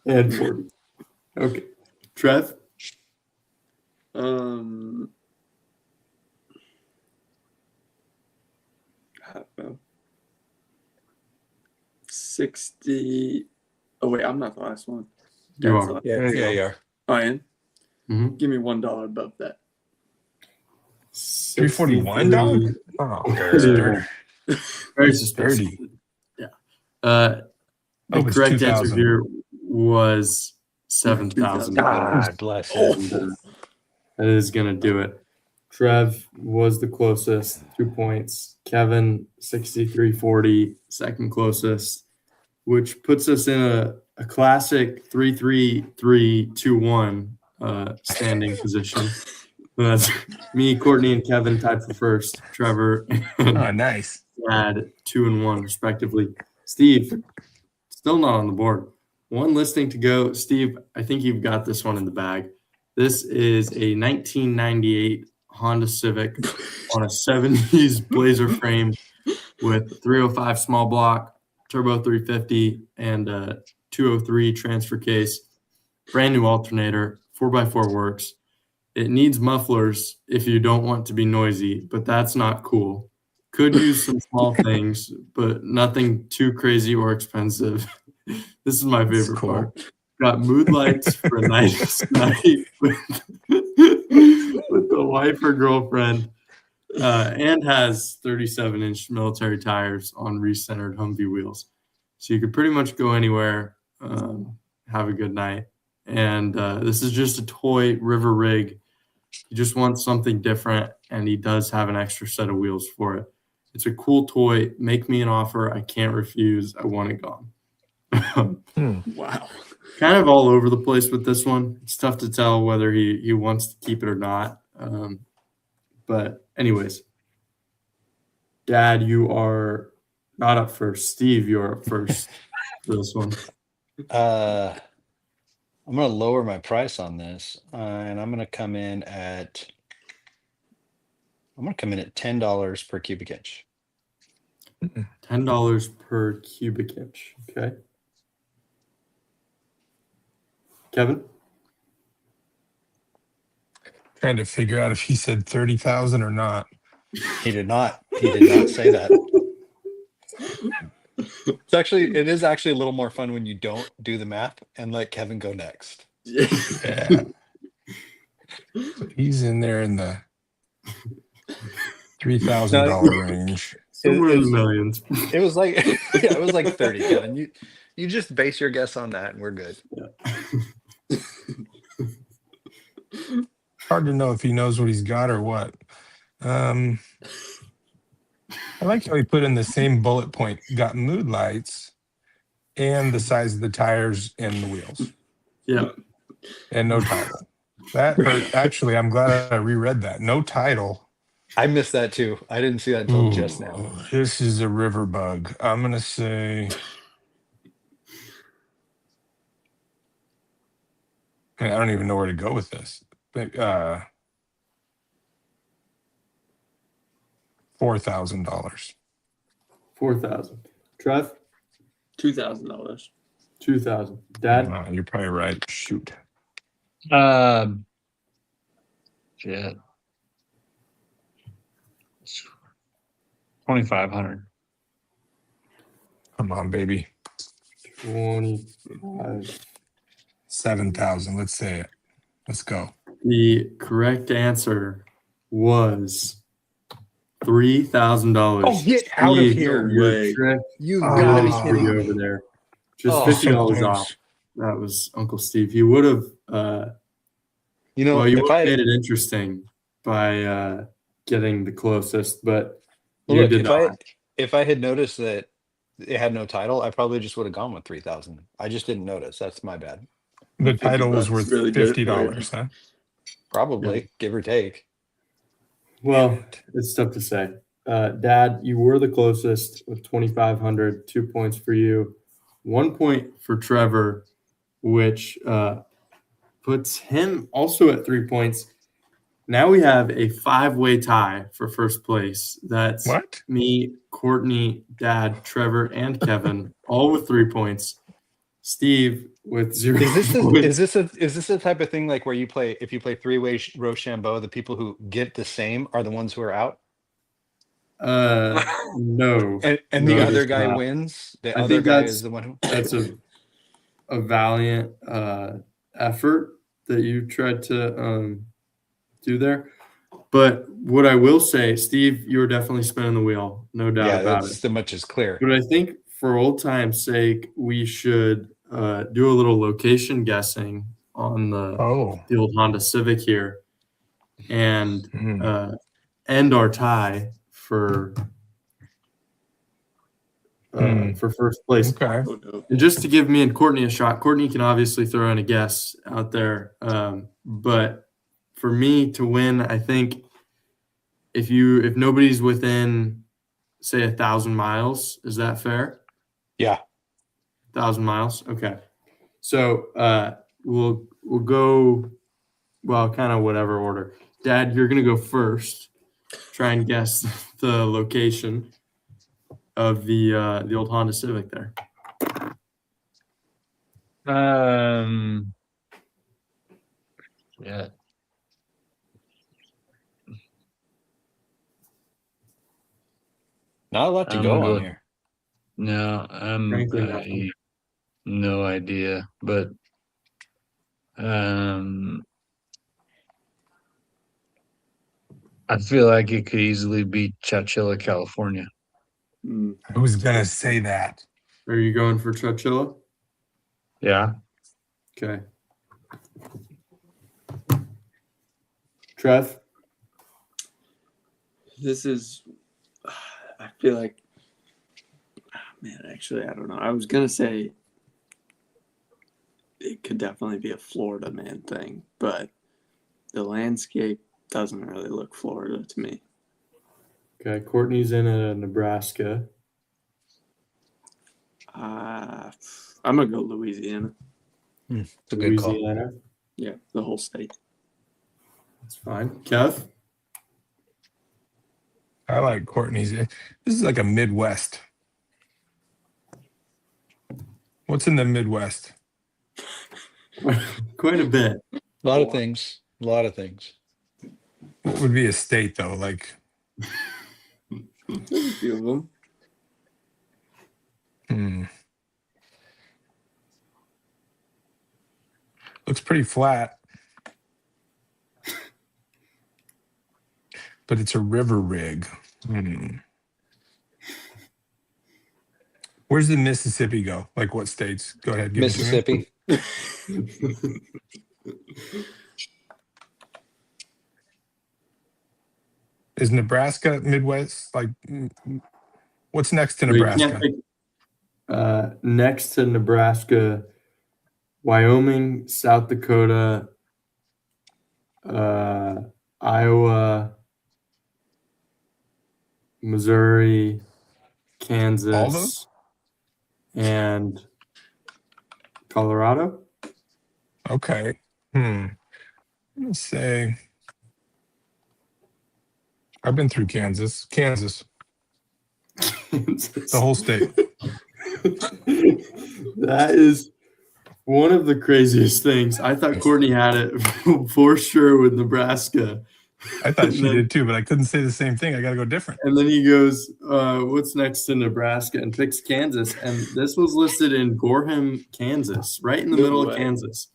and 40. Okay. Trev? I don't know. 60. Oh wait, I'm not the last one. You Dad's are. last. Yeah, you are. I am. Mhm. Give me $1 above that. 341, dog? Oh, it's dirty. Very It's suspicious. dirty. Yeah. Oh, The it's correct 2,000. answer here was 7,000. God bless you. And, that is going to do it. Trev was the closest, 2 points. Kevin, 63-40, second closest, which puts us in a classic 3-3-3-2-1 standing position. That's me, Courtney, and Kevin tied for first. Trevor and Oh, nice. Dad 2 and 1 respectively. Steve, still not on the board. 1 listing to go. Steve, I think you've got this one in the bag. This is a 1998 Honda Civic on a 70s Blazer frame with 305 small block, turbo 350, and a 203 transfer case. Brand new alternator, 4x4 works. It needs mufflers if you don't want to be noisy, but that's not cool. Could use some small things, but nothing too crazy or expensive. This is my That's favorite cool. part. Got mood lights for a nice night with the wife or girlfriend, and has 37-inch military tires on recentered Humvee wheels. So you could pretty much go anywhere, have a good night. And this is just a toy river rig. He just wants something different, and he does have an extra set of wheels for it. It's a cool toy. Make me an offer. I can't refuse. I want it gone. Wow. Kind of all over the place with this one. It's tough to tell whether he wants to keep it or not. But anyways, Dad, you are not up first. Steve, you're up first. for this one. I'm going to lower my price on this, and I'm going to come in at $10 per cubic inch. $10 per cubic inch. Okay. Kevin? Trying to figure out if he said 30,000 or not. He did not. He did not say that. It is actually a little more fun when you don't do the math and let Kevin go next. Yeah. So he's in there in the $3,000 range. Somewhere in the millions. It was like it was like 30, Kevin. You just base your guess on that and we're good. Yeah. Hard to know if he knows what he's got or what. I like how he put in the same bullet point, got mood lights and the size of the tires and the wheels. Yeah. And no title. That hurt. Actually, I'm glad I reread that. No title. I missed that too. I didn't see that until just now. This is a river bug. I'm going to say... I don't even know where to go with this. $4,000. 4,000. Trev? $2,000. 2,000. Dad? You're probably right. Shoot. Shit. 2,500. Come on, baby. 25. 7,000. Let's say it. Let's go. The correct answer was $3,000. Oh, get out of Steve, here. your trick You Oh. gotta be for kidding you me. over there. Just Oh, $50 so off. close. That was Uncle Steve. He would have You know, well, you if would have I made it interesting by getting the closest, but well, you look, did not. if I had noticed that it had no title, I probably just would have gone with 3,000. I just didn't notice. That's my bad. The 50 title was bucks worth really did it for you. $50, huh? Probably, give or take. Well, it's tough to say. Dad, you were the closest with 2,500. 2 points for you. 1 point for Trevor, which puts him also at 3 points. Now we have a 5-way tie for first place. That's What? me, Courtney, Dad, Trevor, and Kevin, all with 3 points. Steve with 0 Is points. this the type of thing like where if you play three-way Rochambeau, the people who get the same are the ones who are out? No. And No, the it other is guy not. wins. The I other think guy that's- is the one who That's a valiant effort that you tried to do there. But what I will say, Steve, you were definitely spinning the wheel, no doubt yeah, about that's it. the much is clear. But I think for old time's sake, we should do a little location guessing on the old Honda Civic here and end our tie for first place. Okay. And just to give me and Courtney a shot, Courtney can obviously throw in a guess out there. But for me to win, I think if nobody's within, say, 1,000 miles, is that fair? Yeah. 1,000 miles. Okay. So we'll go, well, kind of whatever order. Dad, you're gonna go first. Try and guess the location of the old Honda Civic there. Yeah. Not a lot to I'm go gonna on go- here. No, Frankly, nothing. no idea, but I feel like it could easily be Chowchilla, California. I was going to say that. Are you going for Chowchilla? Yeah. Okay. Trev? This is, I feel like, man, actually, I don't know. I was going to say it could definitely be a Florida man thing, but the landscape doesn't really look Florida to me. Okay, Courtney's in Nebraska. I'm gonna go Louisiana. It's a good call. Louisiana. Yeah, the whole state. That's fine. Kev? I like Courtney's. This is like a Midwest. What's in the Midwest? Quite a bit. A lot of things. A lot of things. What would be a state though? Like, There's a few of them. looks pretty flat, but it's a river rig. Where's the Mississippi go? Like what states? Go ahead. Give it to me. Mississippi. Is Nebraska Midwest? Like, what's next to You can't Nebraska? pick, next to Nebraska, Wyoming, South Dakota, Iowa, Missouri, Kansas, and Colorado. Okay. Let me say. I've been through Kansas. The whole state. That is one of the craziest things. I thought Courtney had it for sure with Nebraska. I thought she did too, but I couldn't say the same thing. I got to go different. And then he goes, what's next to Nebraska? And picks Kansas. And this was listed in Gorham, Kansas, right in the middle of Kansas.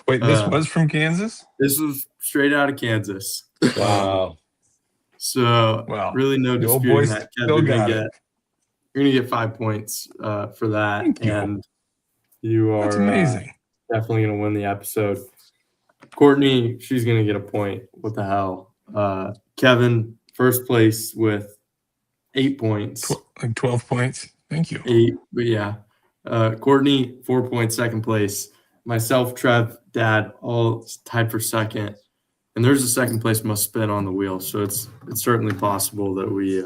Wait, this was from Kansas? This was straight out of Kansas. Wow. So really no the old disputing boys that. Kev, still got it. You're gonna get 5 points for that. Thank you. And you are That's amazing. Definitely gonna win the episode. Courtney, she's gonna get a point. What the hell? Kevin, first place with 8 points. Like 12 points. Thank you. 8, but yeah. Courtney, 4 points, second place. Myself, Trev, Dad, all tied for second. And there's a second place must spin on the wheel, so it's certainly possible that we.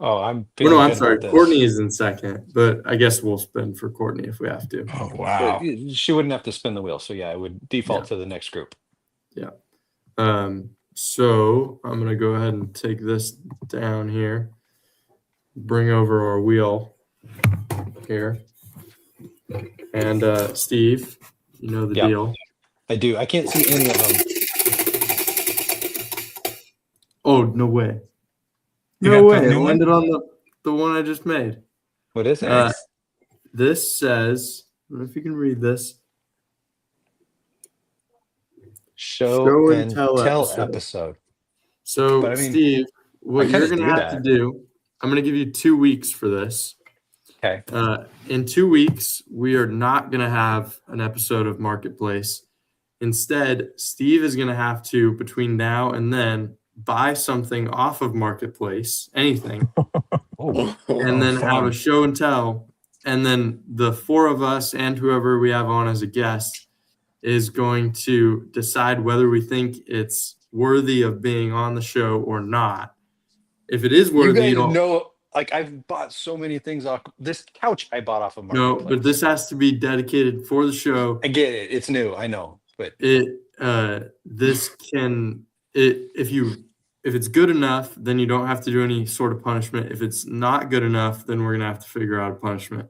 I'm. I'm sorry. Courtney is in second, but I guess we'll spin for Courtney if we have to. Oh wow! She wouldn't have to spin the wheel, so yeah, it would default to the next group. Yeah. So I'm gonna go ahead and take this down here. Bring over our wheel here, and Steve, you know the deal. I do. I can't see any of them. Oh, no way. You No got way. the It new one? landed on the one I just made. What is it? This says, I don't know if you can read this. Show and tell episode. So, But I mean, Steve, what I kinda you're going do to have to that. do, I'm going to give you 2 weeks for this. Okay. In 2 weeks, we are not going to have an episode of Marketplace. Instead, Steve is going to have to, between now and then, buy something off of Marketplace, anything, and then have a show and tell. And then the 4 of us and whoever we have on as a guest is going to decide whether we think it's worthy of being on the show or not. If it is worthy, you guys know, like I've bought so many things off this couch. I bought off of Marketplace. No, but this has to be dedicated for the show. I get it. It's new. I know, but if it's good enough, then you don't have to do any sort of punishment. If it's not good enough, then we're gonna have to figure out a punishment.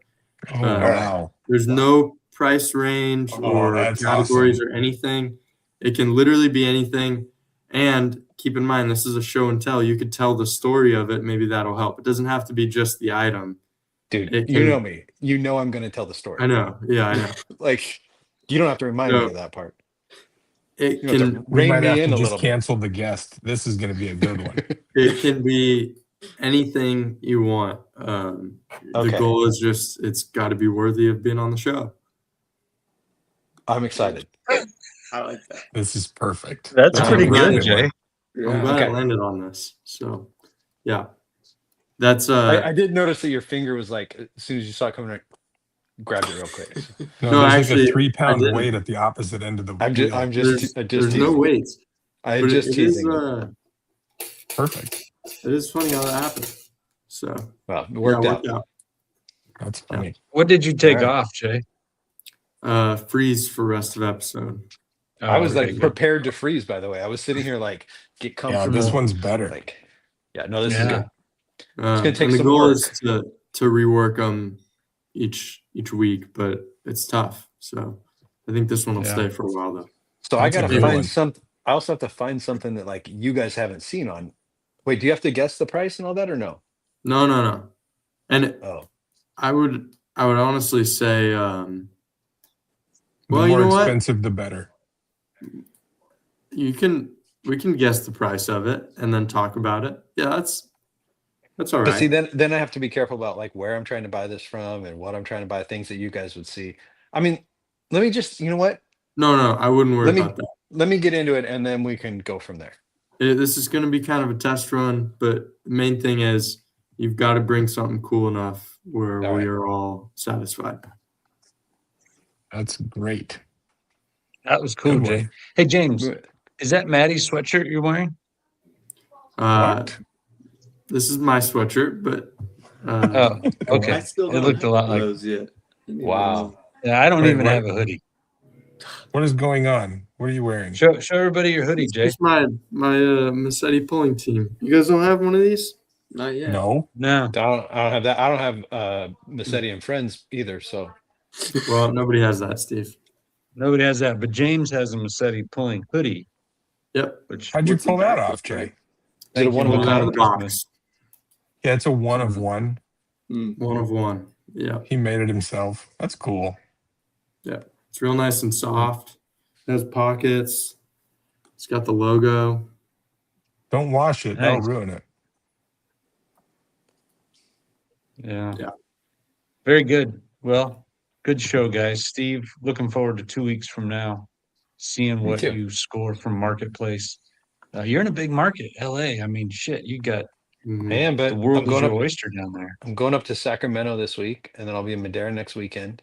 Oh wow! There's no price range or categories or anything. It can literally be anything. And keep in mind, this is a show and tell. You could tell the story of it. Maybe that'll help. It doesn't have to be just the item. Dude, you know me. You know I'm going to tell the story. I know. Yeah, I know. Like, you don't have to remind me of that part. It You don't have can to We rein might have me in to a just little bit. cancel the guest. This is going to be a good one. it can be anything you want. The Okay. goal is just it's got to be worthy of being on the show. I'm excited. I like that. This is perfect. That's I'm pretty glad good, it Jay. I'm glad Okay. I landed on this. So, yeah, that's I did notice that your finger was like, as soon as you saw it coming, grabbed it real quick. No, there's actually, like a 3-pound didn't. weight at the opposite end of the I'm wheel. just there's no weights. I'm But just it is, teasing. Perfect. it is funny how that happened. So Well, it worked yeah, out. That's funny. What did you take All right. off, Jay? Freeze for rest of episode. I was okay, like good. prepared to freeze, by the way. I was sitting here like, get Yeah, comfortable. this one's better. Like, yeah, no, this is Yeah. good. It's gonna take And the some goal work. is to rework them each week, but it's tough. So I think this one will Yeah. stay for a while though. So I That's a gotta good find one. some. I also have to find something that like you guys haven't seen on. Wait, do you have to guess the price and all that or no? No. And Oh, I would honestly say, The well, you more know what? expensive, the better. We can guess the price of it and then talk about it. Yeah, that's all but see, right. then I have to be careful about like where I'm trying to buy this from and what I'm trying to buy. Things that you guys would see. I mean, let me just. You know what? No, I wouldn't worry Let me about that. let me get into it and then we can go from there. This is going to be kind of a test run, but the main thing is you've got to bring something cool enough where All we right. are all satisfied. That's great. That was cool, Good Jay. one. Hey, James, is that Maddie's sweatshirt you're wearing? What? This is my sweatshirt, but Oh, okay. I still It don't looked a have lot like. those yet. I need Wow. those. Yeah, I don't Wait, even what? have a hoodie. What is going on? What are you wearing? Show everybody your hoodie, it's Jay. just my Massetti pulling team. You guys don't have one of these? Not yet. No. No, I don't have that. I don't have Massetti and Friends either. So Well, nobody has that, Steve. nobody has that. But James has a Massetti pulling hoodie, Yep. which How'd you What's the pull that back off, look Jay? like? is it a Thank you, one of a Pulled it out of kind? the box. Yeah, it's a one of one. One of one. Yeah. He made it himself. That's cool. Yeah. It's real nice and soft. It has pockets. It's got the logo. Don't wash it. That'll Nice. ruin it. yeah. Yeah. Very good. Well, good show, guys. Steve, looking forward to 2 weeks from now, seeing Me what too. you score from Marketplace. You're in a big market, LA. I mean, shit, you got Mhm. Man, but the world I'm is going your up. oyster down there. I'm going up to Sacramento this week, and then I'll be in Madera next weekend.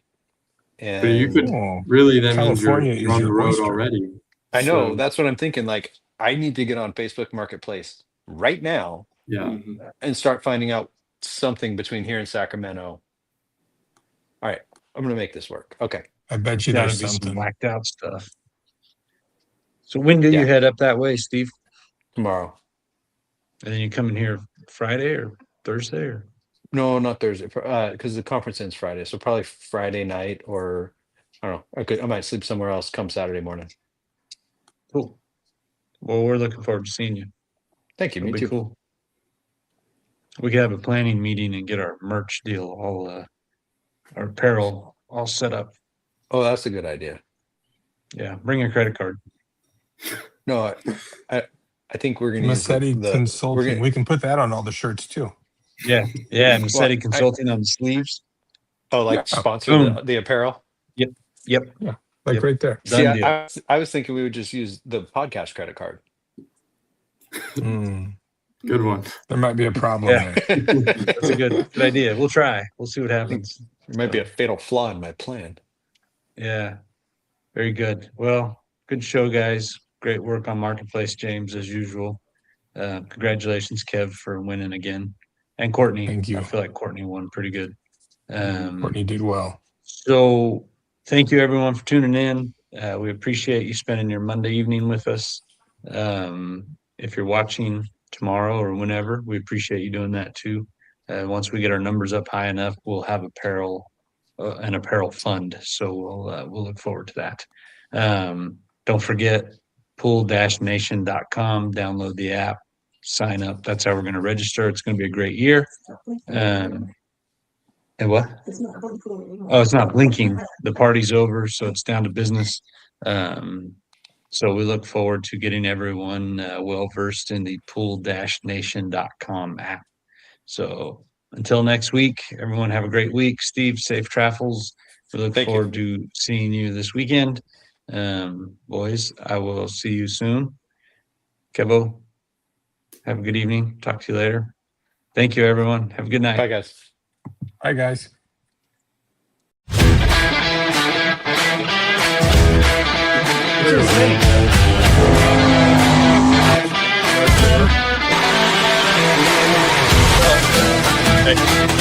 But you And could Oh, really, that means California you're is on the your road oyster. already. I know So, that's what I'm thinking. Like, I need to get on Facebook Marketplace right now yeah. Mhm. and start finding out something between here and Sacramento. All right, I'm gonna make this work. Okay. I bet you Got to there's be some something. whacked out stuff. So when do you Yeah. head up that way, Steve? Tomorrow. And then you come in here Friday or Thursday or? No, not Thursday. Because the conference ends Friday, so probably Friday night, or I don't know. I might sleep somewhere else come Saturday morning. Cool. Well, we're looking forward to seeing you. Thank you. It'll Me be too. cool. We could have a planning meeting and get our merch deal all, our apparel all set up. Oh, that's a good idea. Yeah, bring your credit card. No, I think we're gonna use Massetti we're Consulting. gonna, We can put that on all the shirts too. Yeah, Massetti Consulting on the sleeves. like Yeah. sponsor Boom. the apparel. Yep. Like Yep. right there. See, Done deal. I was thinking we would just use the podcast credit card. Mm, Good one. there might be a problem Yeah. there. That's a good idea. We'll try. We'll see what happens. There might be a fatal flaw in my plan. Yeah. Very good. Well, good show, guys. Great work on Marketplace, James, as usual. Congratulations, Kev, for winning again. And Courtney. Thank you. I feel like Courtney won pretty good. Courtney did well. So thank you everyone for tuning in. We appreciate you spending your Monday evening with us. If you're watching tomorrow or whenever, we appreciate you doing that too. Once we get our numbers up high enough, we'll have an apparel fund. So we'll look forward to that. Don't forget pool-nation.com, download the app, sign up. That's how we're going to register. It's going to be a great year. And what? It's not blinking anymore. Oh, it's not blinking. The party's over, so it's down to business. So we look forward to getting everyone well versed in the pool-nation.com app. So until next week, everyone have a great week. Steve, safe travels. We look Thank you. forward to seeing you this weekend. Boys, I will see you soon. Kevo, have a good evening. Talk to you later. Thank you, everyone. Have a good night. Bye, guys. Bye, guys. Thank you.